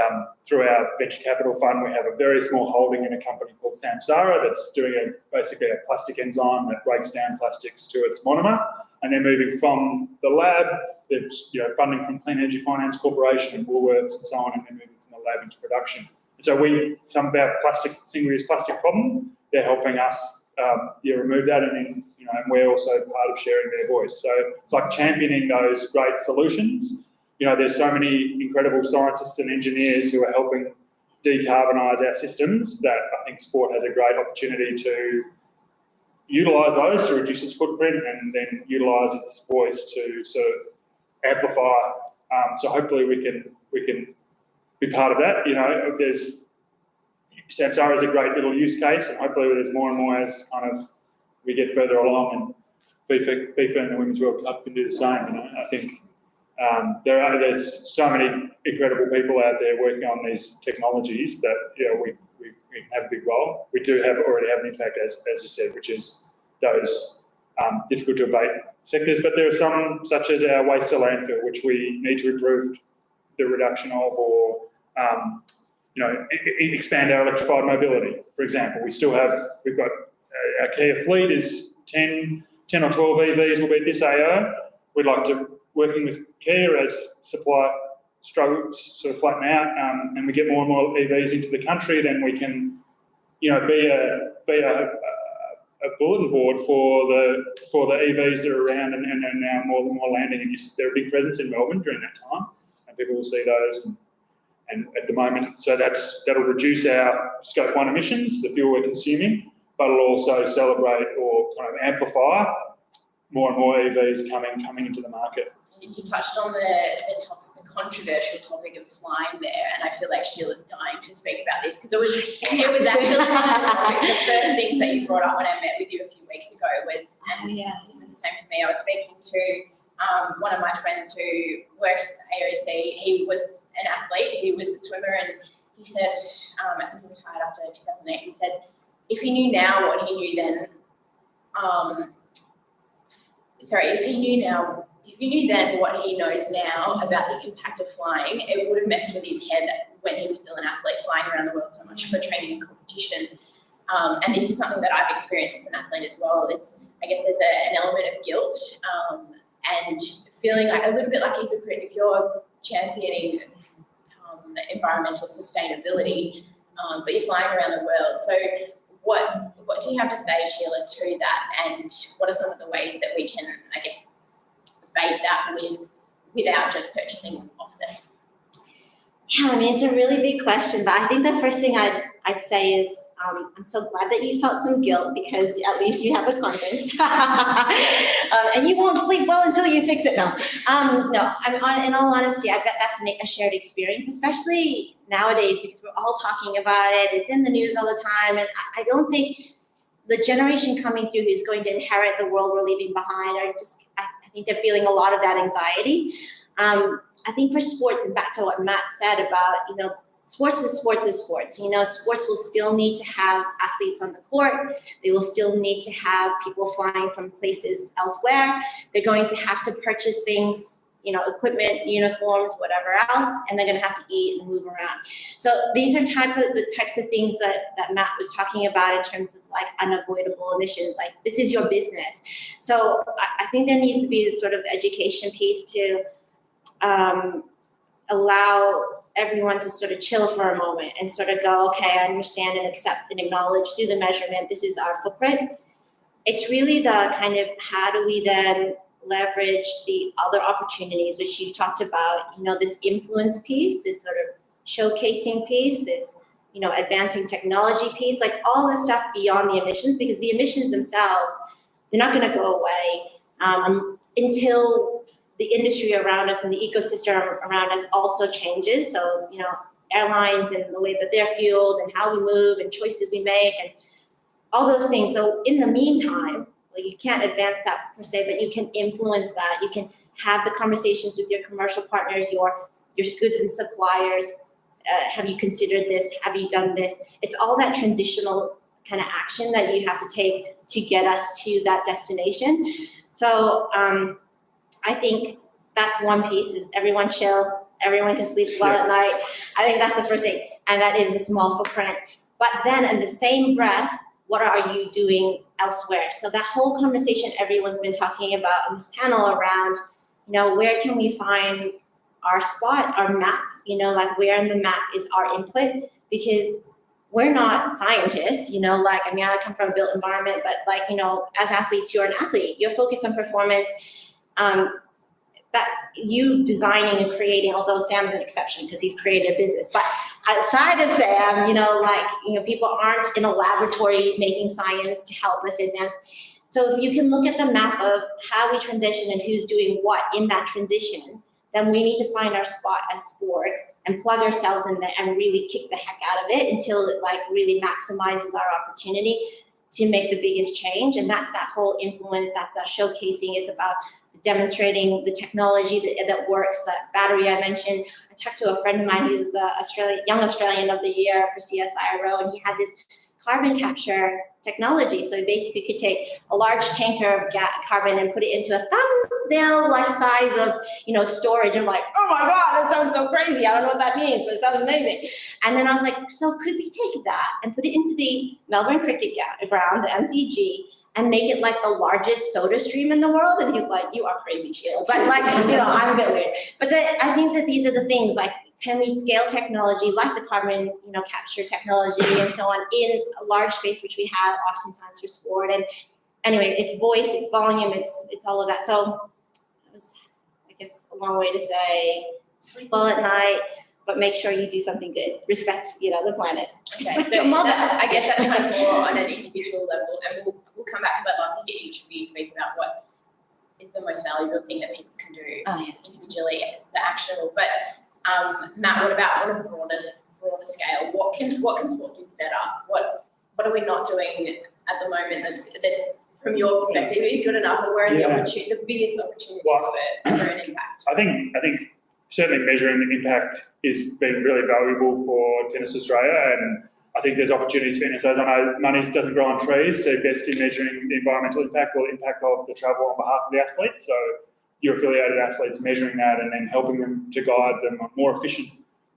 Speaker 2: through our venture capital fund, we have a very small holding in a company called Samsara that's doing basically a plastic enzyme that breaks down plastics to its monomer, and they're moving from the lab, there's funding from Clean Energy Finance Corporation and Woolworths and so on, and they're moving from the lab into production. And so some of our single-use plastic problem, they're helping us remove that, and then and we're also part of sharing their voice. So it's like championing those great solutions. There's so many incredible scientists and engineers who are helping decarbonise our systems that I think sport has a great opportunity to utilise those to reduce its footprint and then utilise its voice to sort of amplify. So hopefully we can be part of that. There's Samsara is a great little use case, and hopefully there's more and more as kind of we get further along, and FIFA and the Women's World Cup can do the same. I think there's so many incredible people out there working on these technologies that we have a big role. We do already have an impact, as you said, which is those difficult to abate sectors. But there are some, such as our waste to landfill, which we need to improve the reduction of, or expand our electrified mobility. For example, we've got our Kia fleet is 10 or 12 EVs will be this AO. We'd like to, working with Kia as supply struggles sort of flatten out, and we get more and more EVs into the country, then we can, be a bulletin board for the EVs that are around, and now more landing, and they're a big presence in Melbourne during that time, and people will see those. And at the moment, so that'll reduce our Scope 1 emissions, the fuel we're consuming, but it'll also celebrate or kind of amplify more and more EVs coming into the market.
Speaker 1: You touched on the controversial topic of flying there, and I feel like Sheila's dying to speak about this because it was actually one of the first things that you brought up when I met with you a few weeks ago was, and this is the same for me, I was speaking to one of my friends who works at AOC. He was an athlete, he was a swimmer, and he said, I think he retired after 2008, he said, if he knew now what he knew then, if he knew then what he knows now about the impact of flying, it would have messed with his head when he was still an athlete, flying around the world so much for training and competition. And this is something that I've experienced as an athlete as well. I guess there's an element of guilt and feeling like a little bit like a hypocrite if you're championing environmental sustainabate, but you're flying around the world. So what do you have to say, Sheila, to that? And what are some of the ways that we can, I guess, abate that without just purchasing offsets?
Speaker 3: Yeah, I mean, it's a really big question, but I think the first thing I'd say is I'm so glad that you felt some guilt because at least you have a conscience. And you won't sleep well until you fix it. No, in all honesty, I bet that's a shared experience, especially nowadays because we're all talking about it. It's in the news all the time. And I don't think the generation coming through who's going to inherit the world we're leaving behind I think they're feeling a lot of that anxiety. I think for sports, and back to what Matt said about, sports is sports is sports. Sports will still need to have athletes on the court. They will still need to have people flying from places elsewhere. They're going to have to purchase things, equipment, uniforms, whatever else, and they're going to have to eat and move around. So these are the types of things that Matt was talking about in terms of like unavoidable emissions. Like this is your business. So I think there needs to be this sort of education piece to allow everyone to sort of chill for a moment and sort of go, okay, I understand and accept and acknowledge through the measurement, this is our footprint. It's really the kind of how do we then leverage the other opportunities, which you talked about, this influence piece, this sort of showcasing piece, this, advancing technology piece, like all the stuff beyond the emissions, because the emissions themselves, they're not going to go away until the industry around us and the ecosystem around us also changes. So, airlines and the way that they're fueled and how we move and choices we make and all those things. So in the meantime, like you can't advance that per se, but you can influence that. You can have the conversations with your commercial partners, your goods and suppliers. Have you considered this? Have you done this? It's all that transitional kind of action that you have to take to get us to that destination. So I think that's one piece, is everyone chill, everyone can sleep well at night. I think that's the first thing, and that is a small footprint. But then in the same breath, what are you doing elsewhere? So that whole conversation everyone's been talking about on this panel around, where can we find our spot, our map, like where in the map is our input? Because we're not scientists, I come from a built environment, but as athletes, you're an athlete, you're focused on performance. That you designing and creating, although Sam's an exception because he's created a business, but outside of Sam, people aren't in a laboratory making science to help us advance. So if you can look at the map of how we transition and who's doing what in that transition, then we need to find our spot as sport and plug ourselves in there and really kick the heck out of it until it really maximizes our opportunity to make the biggest change. And that's that whole influence, that's that showcasing. It's about demonstrating the technology that works, that battery I mentioned. I talked to a friend of mine who was Young Australian of the Year for CSIRO, and he had this carbon capture technology. So he basically could take a large tanker of carbon and put it into a thumbnail-like size of, storage. And oh my God, that sounds so crazy. I don't know what that means, but it sounds amazing. And then I was like, so could we take that and put it into the Melbourne Cricket Ground, the MCG, and make it the largest soda stream in the world? And he was like, you are crazy, Sheila. But I'm a bit weird. But I think that these are the things, can we scale technology like the carbon, capture technology and so on in a large space, which we have oftentimes for sport. And anyway, it's voice, it's volume, it's all of that. So it was, I guess, a long way to say sleep well at night, but make sure you do something good. Respect, the planet. Respect your mother.
Speaker 1: I guess that's kind of more on an individual level, and we'll come back because I'd love to hear each of you speak about what is the most valuable thing that people can do individually, the actionable. But Matt, what about on a broader scale? What can sport do better? What are we not doing at the moment that from your perspective is good enough, or where are the biggest opportunities for an impact?
Speaker 2: I think certainly measuring the impact is been really valuable for Tennis Australia, and I think there's opportunities for NSAs. I know money doesn't grow on trees to invest in measuring the environmental impact or the impact of the travel on behalf of the athletes. So your affiliated athletes measuring that and then helping them to guide them on more efficient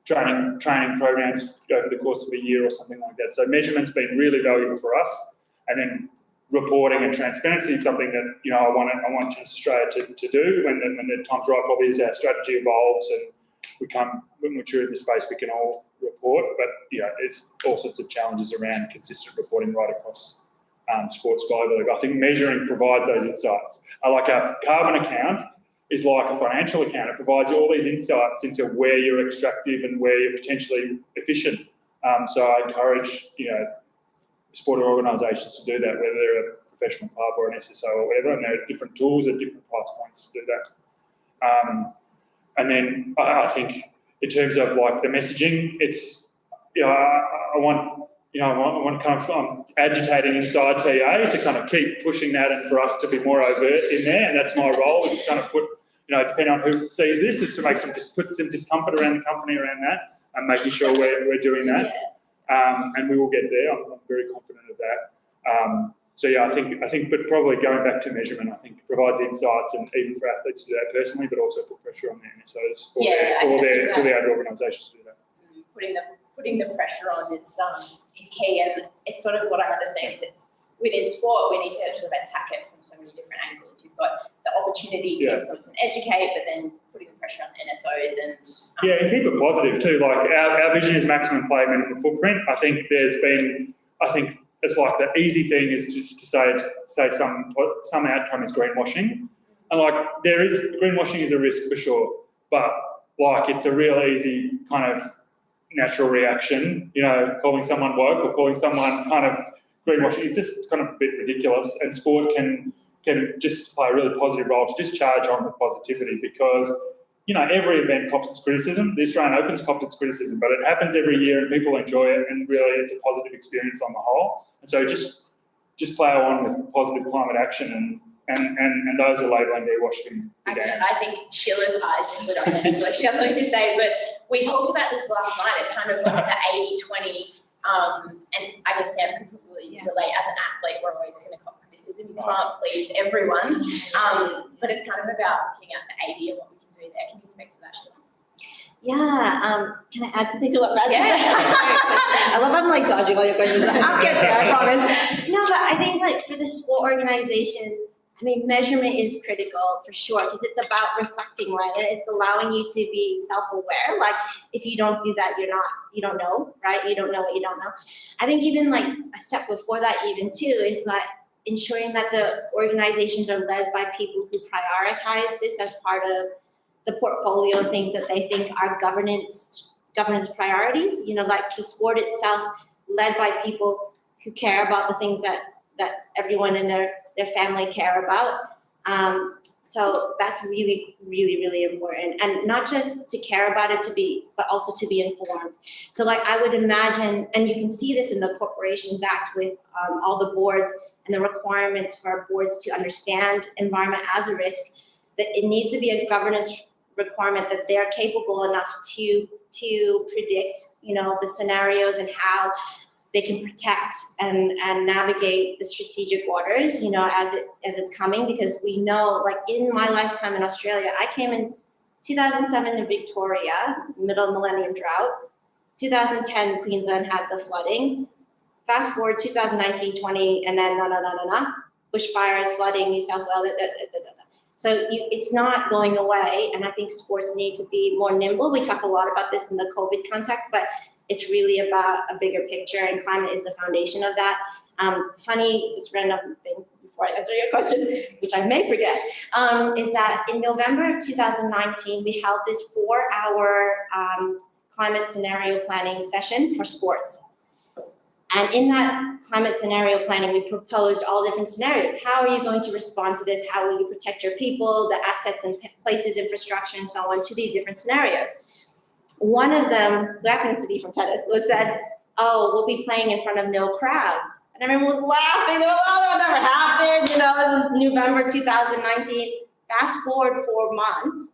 Speaker 2: training programs over the course of a year or something like that. So measurement's been really valuable for us, and then reporting and transparency is something that I want Tennis Australia to do when the time's right. Probably as our strategy evolves and when we're mature in the space, we can all report. But it's all sorts of challenges around consistent reporting right across sports globally. I think measuring provides those insights. Like our carbon account is like a financial account. It provides all these insights into where you're extractive and where you're potentially efficient. So I encourage sport organisations to do that, whether they're a professional club or an SSO or whatever, and there are different tools at different price points to do that. And then I think in terms of the messaging, it's I want kind of agitating inside TA to kind of keep pushing that and for us to be more overt in there, and that's my role, is to kind of put, depending on who sees this, is to put some discomfort around the company around that and making sure we're doing that. And we will get there. I'm very confident of that. I think, but probably going back to measurement, I think provides the insights, and even for athletes to do that personally, but also put pressure on the NSOs or their other organisations to do that.
Speaker 1: Putting the pressure on is key, and it's sort of what I understand is within sport, we need to sort of attack it from so many different angles. You've got the opportunity to
Speaker 2: Yeah.
Speaker 1: influence and educate, but then putting the pressure on the NSOs and
Speaker 2: Yeah, and keep it positive too. Like our vision is maximum play, minimum footprint. I think it's like the easy thing is just to say some outcome is greenwashing, and like greenwashing is a risk for sure, but like it's a real easy kind of natural reaction. You know, calling someone woke or calling someone kind of greenwashing is just kind of a bit ridiculous, and sport can just play a really positive role to just charge on with positivity because, you know, every event cops its criticism. The Australian Open's copped its criticism, but it happens every year and people enjoy it, and really it's a positive experience on the whole. And so just plough on with positive climate action and those are labelling their washing.
Speaker 1: I think Sheila's eyes just lit up there, so she has something to say, but we talked about this last night. It's kind of like the 80-20, and I guess Sam can probably relate as an athlete, we're always going to cop criticism. You can't please everyone, but it's kind of about looking at the 80 and what we can do there. Can you speak to that, Sheila?
Speaker 3: Yeah, can I add something to what Matt said?
Speaker 1: Yeah.
Speaker 3: I love I'm like dodging all your questions. I'll get there, I promise. No, but I think like for the sport organizations, I mean, measurement is critical for sure because it's about reflecting, right? And it's allowing you to be self-aware. Like if you don't do that, you don't know, right? You don't know what you don't know. I think even like a step before that even too is like ensuring that the organizations are led by people who prioritize this as part of the portfolio of things that they think are governance priorities, you know, like the sport itself led by people who care about the things that everyone in their family care about. So that's really, really, really important. And not just to care about it but also to be informed. So like I would imagine, and you can see this in the Corporations Act with all the boards and the requirements for boards to understand environment as a risk, that it needs to be a governance requirement that they're capable enough to predict, you know, the scenarios and how they can protect and navigate the strategic waters, you know, as it's coming, because we know, like in my lifetime in Australia, I came in 2007 in Victoria, middle millennium drought. 2010 Queensland had the flooding. Fast forward 2019-20, and then bushfires, flooding, New South Wales. So it's not going away, and I think sports need to be more nimble. We talk a lot about this in the COVID context, but it's really about a bigger picture, and climate is the foundation of that. Funny, just random thing before I answer your question, which I may forget, is that in November of 2019, we held this 4-hour climate scenario planning session for sports. And in that climate scenario planning, we proposed all different scenarios. How are you going to respond to this? How will you protect your people, the assets and places, infrastructure, and so on, to these different scenarios? One of them, who happens to be from tennis, was said, oh, we'll be playing in front of no crowds. And everyone was laughing. They were like, oh, that would never happen. You know, this is November 2019. Fast forward 4 months,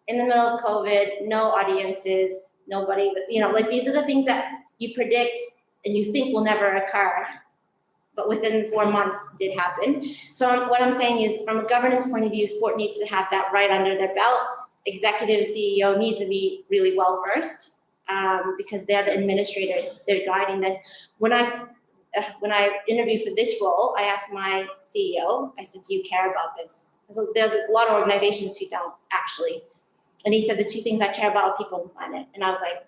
Speaker 3: in the middle of COVID, no audiences, nobody, you know, like these are the things that you predict and you think will never occur, but within 4 months did happen. So what I'm saying is, from a governance point of view, sport needs to have that right under their belt. Executive CEO needs to be really well versed because they're the administrators, they're guiding this. When I interviewed for this role, I asked my CEO, I said, do you care about this? So there's a lot of organizations who don't actually. And he said, the 2 things I care about are people and planet. And I was like,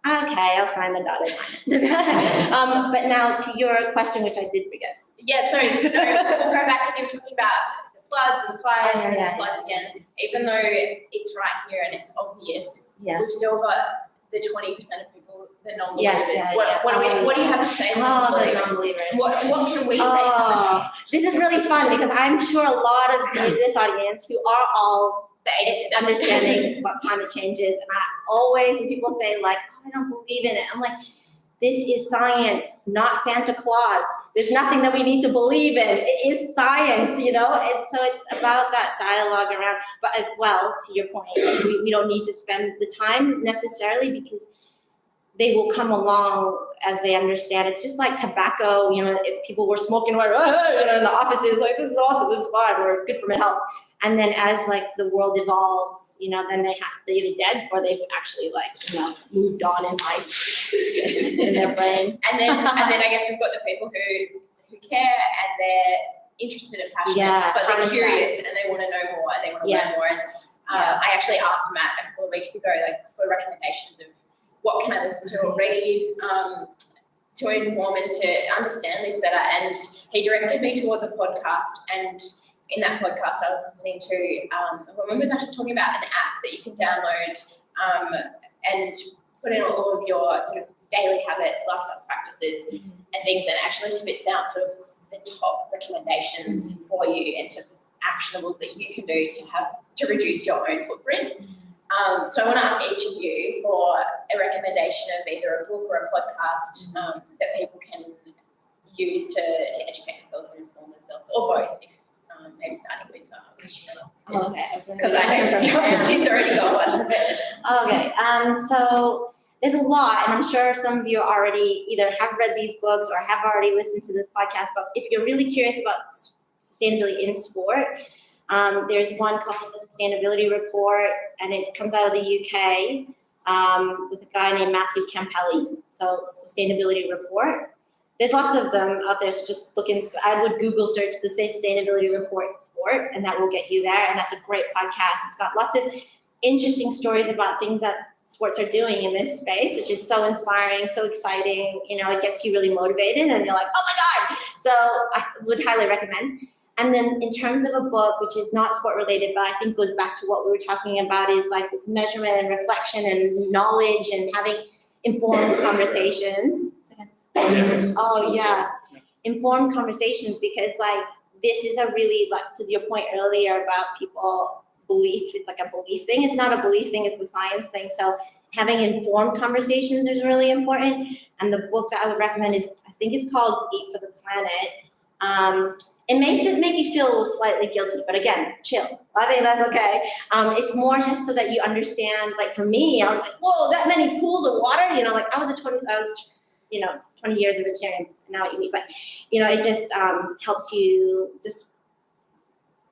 Speaker 3: okay, I'll sign the dotted line. But now to your question, which I did forget.
Speaker 1: Yeah, sorry, we'll go back because you were talking about the floods and the fires and the floods again. Even though it's right here and it's obvious, we've still got the 20% of people, the non-believers. What do you have to say to the non-believers? What can we say to them?
Speaker 3: This is really fun because I'm sure a lot of this audience who are all understanding what climate change is, and I always, when people say like, oh, I don't believe in it, I'm like, this is science, not Santa Claus. There's nothing that we need to believe in. It is science, you know? And so it's about that dialogue around, but as well, to your point, we don't need to spend the time necessarily because they will come along as they understand. It's just like tobacco, you know, if people were smoking, like, oh, you know, in the offices, like, this is awesome, this is fine, we're good for my health. And then as like the world evolves, you know, then they're either dead or they've actually like, you know, moved on in life in their brain.
Speaker 1: And then I guess we've got the people who care and they're interested and passionate,
Speaker 3: Yeah,
Speaker 1: but they're
Speaker 3: 100%.
Speaker 1: curious and they want to know more and they want to learn more. And I actually asked Matt a couple of weeks ago, like, for recommendations of what can I listen to or read to inform and to understand this better. And he directed me towards a podcast, and in that podcast I was listening to a woman was actually talking about an app that you can download and put in all of your sort of daily habits, lifestyle practices and things, and actually spits out sort of the top recommendations for you in terms of actionables that you can do to reduce your own footprint. So I want to ask each of you for a recommendation of either a book or a podcast that people can use to educate themselves and inform themselves, or both. Maybe starting with Sheila.
Speaker 3: Okay.
Speaker 1: Because I know she's already got one.
Speaker 3: Okay. So there's a lot, and I'm sure some of you already either have read these books or have already listened to this podcast. But if you're really curious about sustainability in sport, there's one called the Sustainability Report, and it comes out of the UK with a guy named Matthew Campelli. So Sustainability Report. There's lots of them out there, so just I would Google search the Sustainability Report sport, and that will get you there, and that's a great podcast. It's got lots of interesting stories about things that sports are doing in this space, which is so inspiring, so exciting. You know, it gets you really motivated, and you're like, oh my God! So I would highly recommend. And then in terms of a book, which is not sport related, but I think goes back to what we were talking about, is like this measurement and reflection and knowledge and having informed conversations. Oh yeah, informed conversations, because like this is a really, like, to your point earlier about people belief, it's like a belief thing. It's not a belief thing, it's a science thing. So having informed conversations is really important. And the book that I would recommend is, I think it's called Eat for the Planet. It may make you feel slightly guilty, but again, chill. I think that's okay. It's more just so that you understand, like for me, I was like, whoa, that many pools of water, you know, like I was 20 years of vegetarian, now I eat meat, but you know, it just helps you just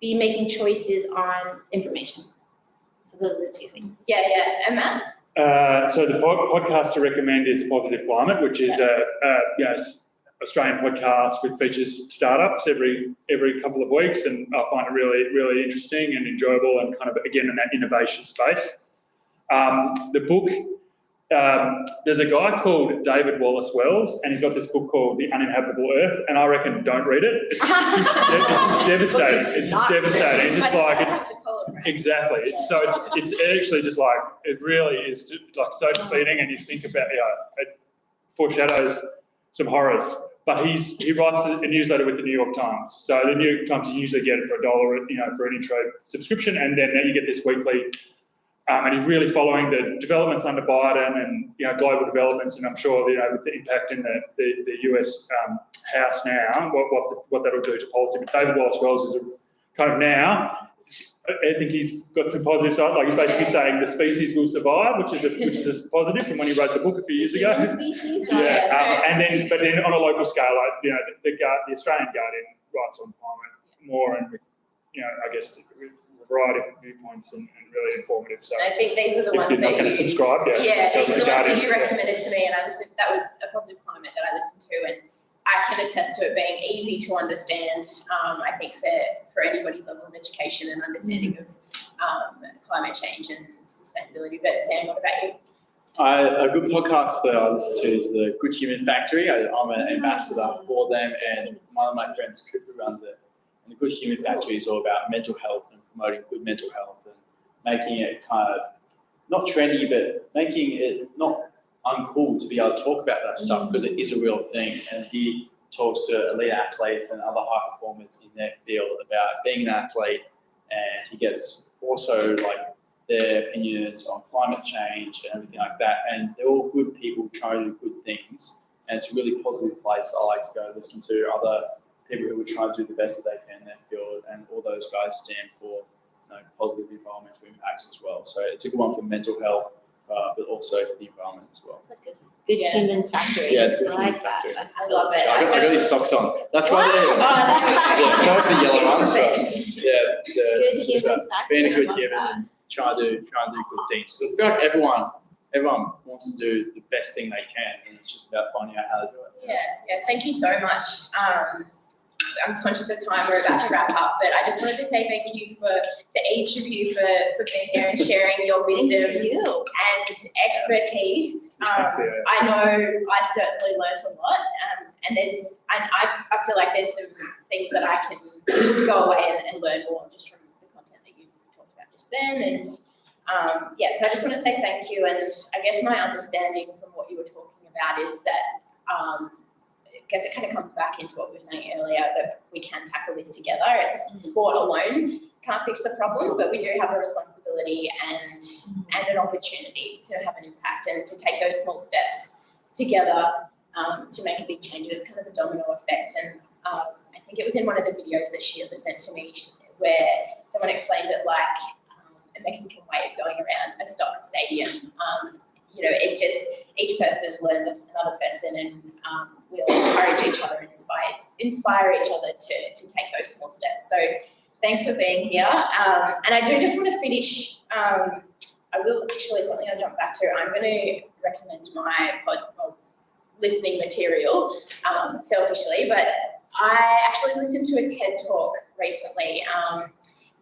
Speaker 3: be making choices on information. So those are the two things.
Speaker 1: Yeah. And Matt?
Speaker 2: So the podcast to recommend is A Positive Climate, which is a Australian podcast which features startups every couple of weeks, and I find it really, really interesting and enjoyable, and kind of, again, in that innovation space. The book, there's a guy called David Wallace Wells, and he's got this book called The Uninhabitable Earth, and I reckon don't read it. It's just devastating. It's just devastating. It's just like exactly. It's actually just like, it really is just like so defeating, and you think about, it foreshadows some horrors. But he writes a newsletter with the New York Times. So the New York Times, you usually get it for $1, for an intro subscription, and then now you get this weekly. And he's really following the developments under Biden and global developments, and I'm sure with the impact in the US House now, what that'll do to policy. But David Wallace Wells is kind of now, I think he's got some positive side. Like, he's basically saying the species will survive, which is a positive from when he wrote the book a few years ago.
Speaker 3: Species,
Speaker 2: but then on a local scale, like the Australian Guardian writes on climate more, and I guess with a variety of viewpoints and really informative. So
Speaker 1: I think these are the ones
Speaker 2: if you're not going to subscribe,
Speaker 1: these are the ones that you recommended to me, and I listened. That was A Positive Climate that I listened to, and I can attest to it being easy to understand. I think for anybody's level of education and understanding of climate change and sustainability. But Sam, what about you?
Speaker 4: A good podcast that I listen to is the Good Human Factory. I'm an ambassador for them, and one of my friends, Cooper, runs it. And the Good Human Factory is all about mental health and promoting good mental health and making it kind of not trendy, but making it not uncool to be able to talk about that stuff, because it is a real thing. And he talks to elite athletes and other high performers in their field about being an athlete, and he gets also like their opinions on climate change and everything like that. And they're all good people trying to do good things, and it's a really positive place. I like to go listen to other people who would try to do the best that they can in their field, and all those guys stand for positive environmental impacts as well. So it's a good one for mental health, but also for the environment as well.
Speaker 3: It's like a good human factory.
Speaker 4: Yeah,
Speaker 3: I like that.
Speaker 1: I love it.
Speaker 4: I got these socks on. That's why they're some of the yellow ones.
Speaker 3: Good human factory.
Speaker 4: Being a good human and trying to do good things. So I feel like everyone wants to do the best thing they can, and it's just about finding out how to do it.
Speaker 1: Yeah. Thank you so much. I'm conscious of time, we're about to wrap up, but I just wanted to say thank you to each of you for being here and sharing your wisdom and expertise. I know I certainly learnt a lot, and I feel like there's some things that I can go away and learn more just from the content that you talked about just then. And so I just want to say thank you. And I guess my understanding from what you were talking about is that I guess it kind of comes back into what we were saying earlier, that we can tackle this together. It's sport alone can't fix the problem, but we do have a responsibility and an opportunity to have an impact and to take those small steps together to make a big change. It's kind of a domino effect. And I think it was in one of the videos that Sheila sent to me where someone explained it like a Mexican way of going around a soccer stadium. It just, each person learns another person, and we'll encourage each other and inspire each other to take those small steps. So thanks for being here. And I do just want to finish, I will actually, something I'll jump back to, I'm going to recommend my listening material selfishly, but I actually listened to a TED Talk recently,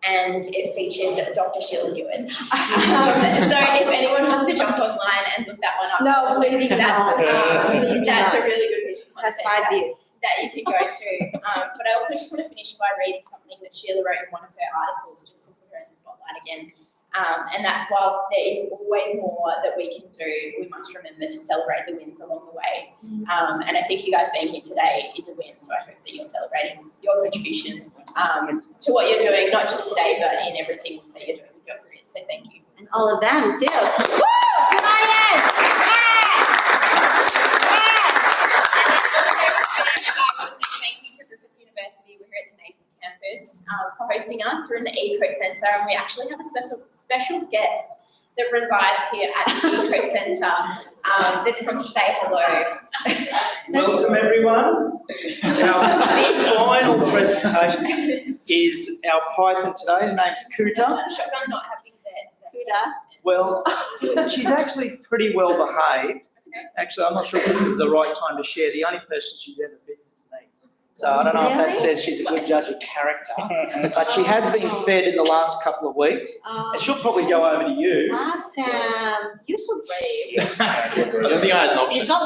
Speaker 1: and it featured Dr. Sheila Nguyen. So if anyone wants to jump online and look that one up,
Speaker 3: No, please do not.
Speaker 1: That's a really good piece of content.
Speaker 3: That's 5 views.
Speaker 1: That you can go to. But I also just want to finish by reading something that Sheila wrote in one of her articles, just to put her in the spotlight again. And that's, whilst there is always more that we can do, we must remember to celebrate the wins along the way. And I think you guys being here today is a win, so I hope that you're celebrating your contribution to what you're doing, not just today, but in everything that you're doing with your career. So thank you.
Speaker 3: And all of them too. Woo! Good audience!
Speaker 1: Thank you to Griffith University. We're here at the Nathan campus for hosting us. We're in the Eco Centre, and we actually have a special guest that resides here at the Eco Centre that's come to say hello.
Speaker 5: Welcome everyone. Our final presentation is our Python today. His name's Kuta.
Speaker 1: Shotgun not having that.
Speaker 3: Kuta.
Speaker 5: Well, she's actually pretty well behaved. Actually, I'm not sure if this is the right time to share. The only person she's ever been is me. So I don't know if that says she's a good judge of character. But she has been fed in the last couple of weeks. And she'll probably go over to you.
Speaker 3: Wow, Sam. You're so brave.
Speaker 4: I don't think I had an option.
Speaker 3: You've got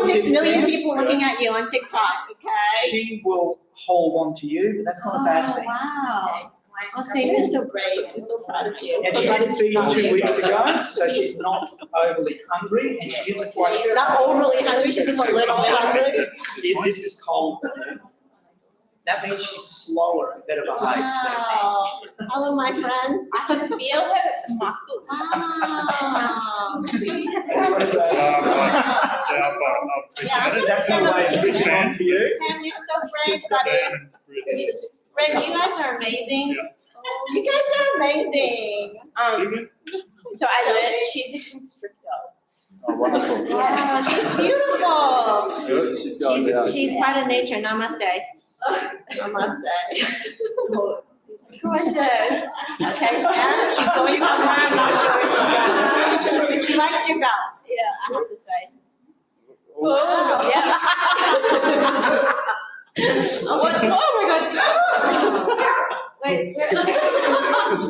Speaker 3: 1.6 million people looking at you on TikTok, okay?
Speaker 5: She will hold on to you, but that's not a bad thing.
Speaker 3: Wow. Oh, Sam, you're so brave. I'm so proud of you.
Speaker 5: And she had feeding 2 weeks ago, so she's not overly hungry, and she isn't quite.
Speaker 3: Not overly hungry, she's just a little bit hungry.
Speaker 5: This is cold. That means she's slower and better behaved.
Speaker 3: Wow. Hello, my friend.
Speaker 1: I can feel her muscle.
Speaker 3: Wow.
Speaker 5: That's her way of reaching on to you.
Speaker 3: Sam, you're so brave, buddy. Britt, you guys are amazing. You guys are amazing.
Speaker 1: So I learned she's a constrictor.
Speaker 4: Oh, wonderful.
Speaker 3: Wow, she's beautiful.
Speaker 4: Good. She's going
Speaker 3: She's part of nature. Namaste. Namaste. Gorgeous. Okay, Sam, she's going somewhere. I'm not sure where she's going. She likes your belt. Yeah, I have to say.
Speaker 1: Wow. Yeah. Oh my gosh.
Speaker 3: Wait.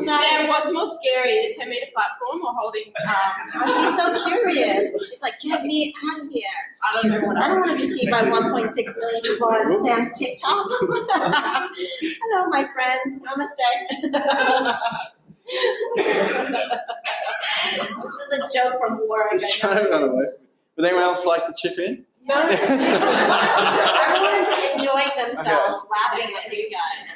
Speaker 1: Sam, what's more scary, the 10-meter platform or holding?
Speaker 3: Oh, she's so curious. She's like, get me out of here.
Speaker 1: I don't know what
Speaker 3: I don't want to be seen by 1.6 million people on Sam's TikTok. Hello, my friends. Namaste. This is a joke from work.
Speaker 4: It's trying to run away. Would anyone else like to chip in?
Speaker 3: No. Everyone's enjoying themselves, laughing at you guys.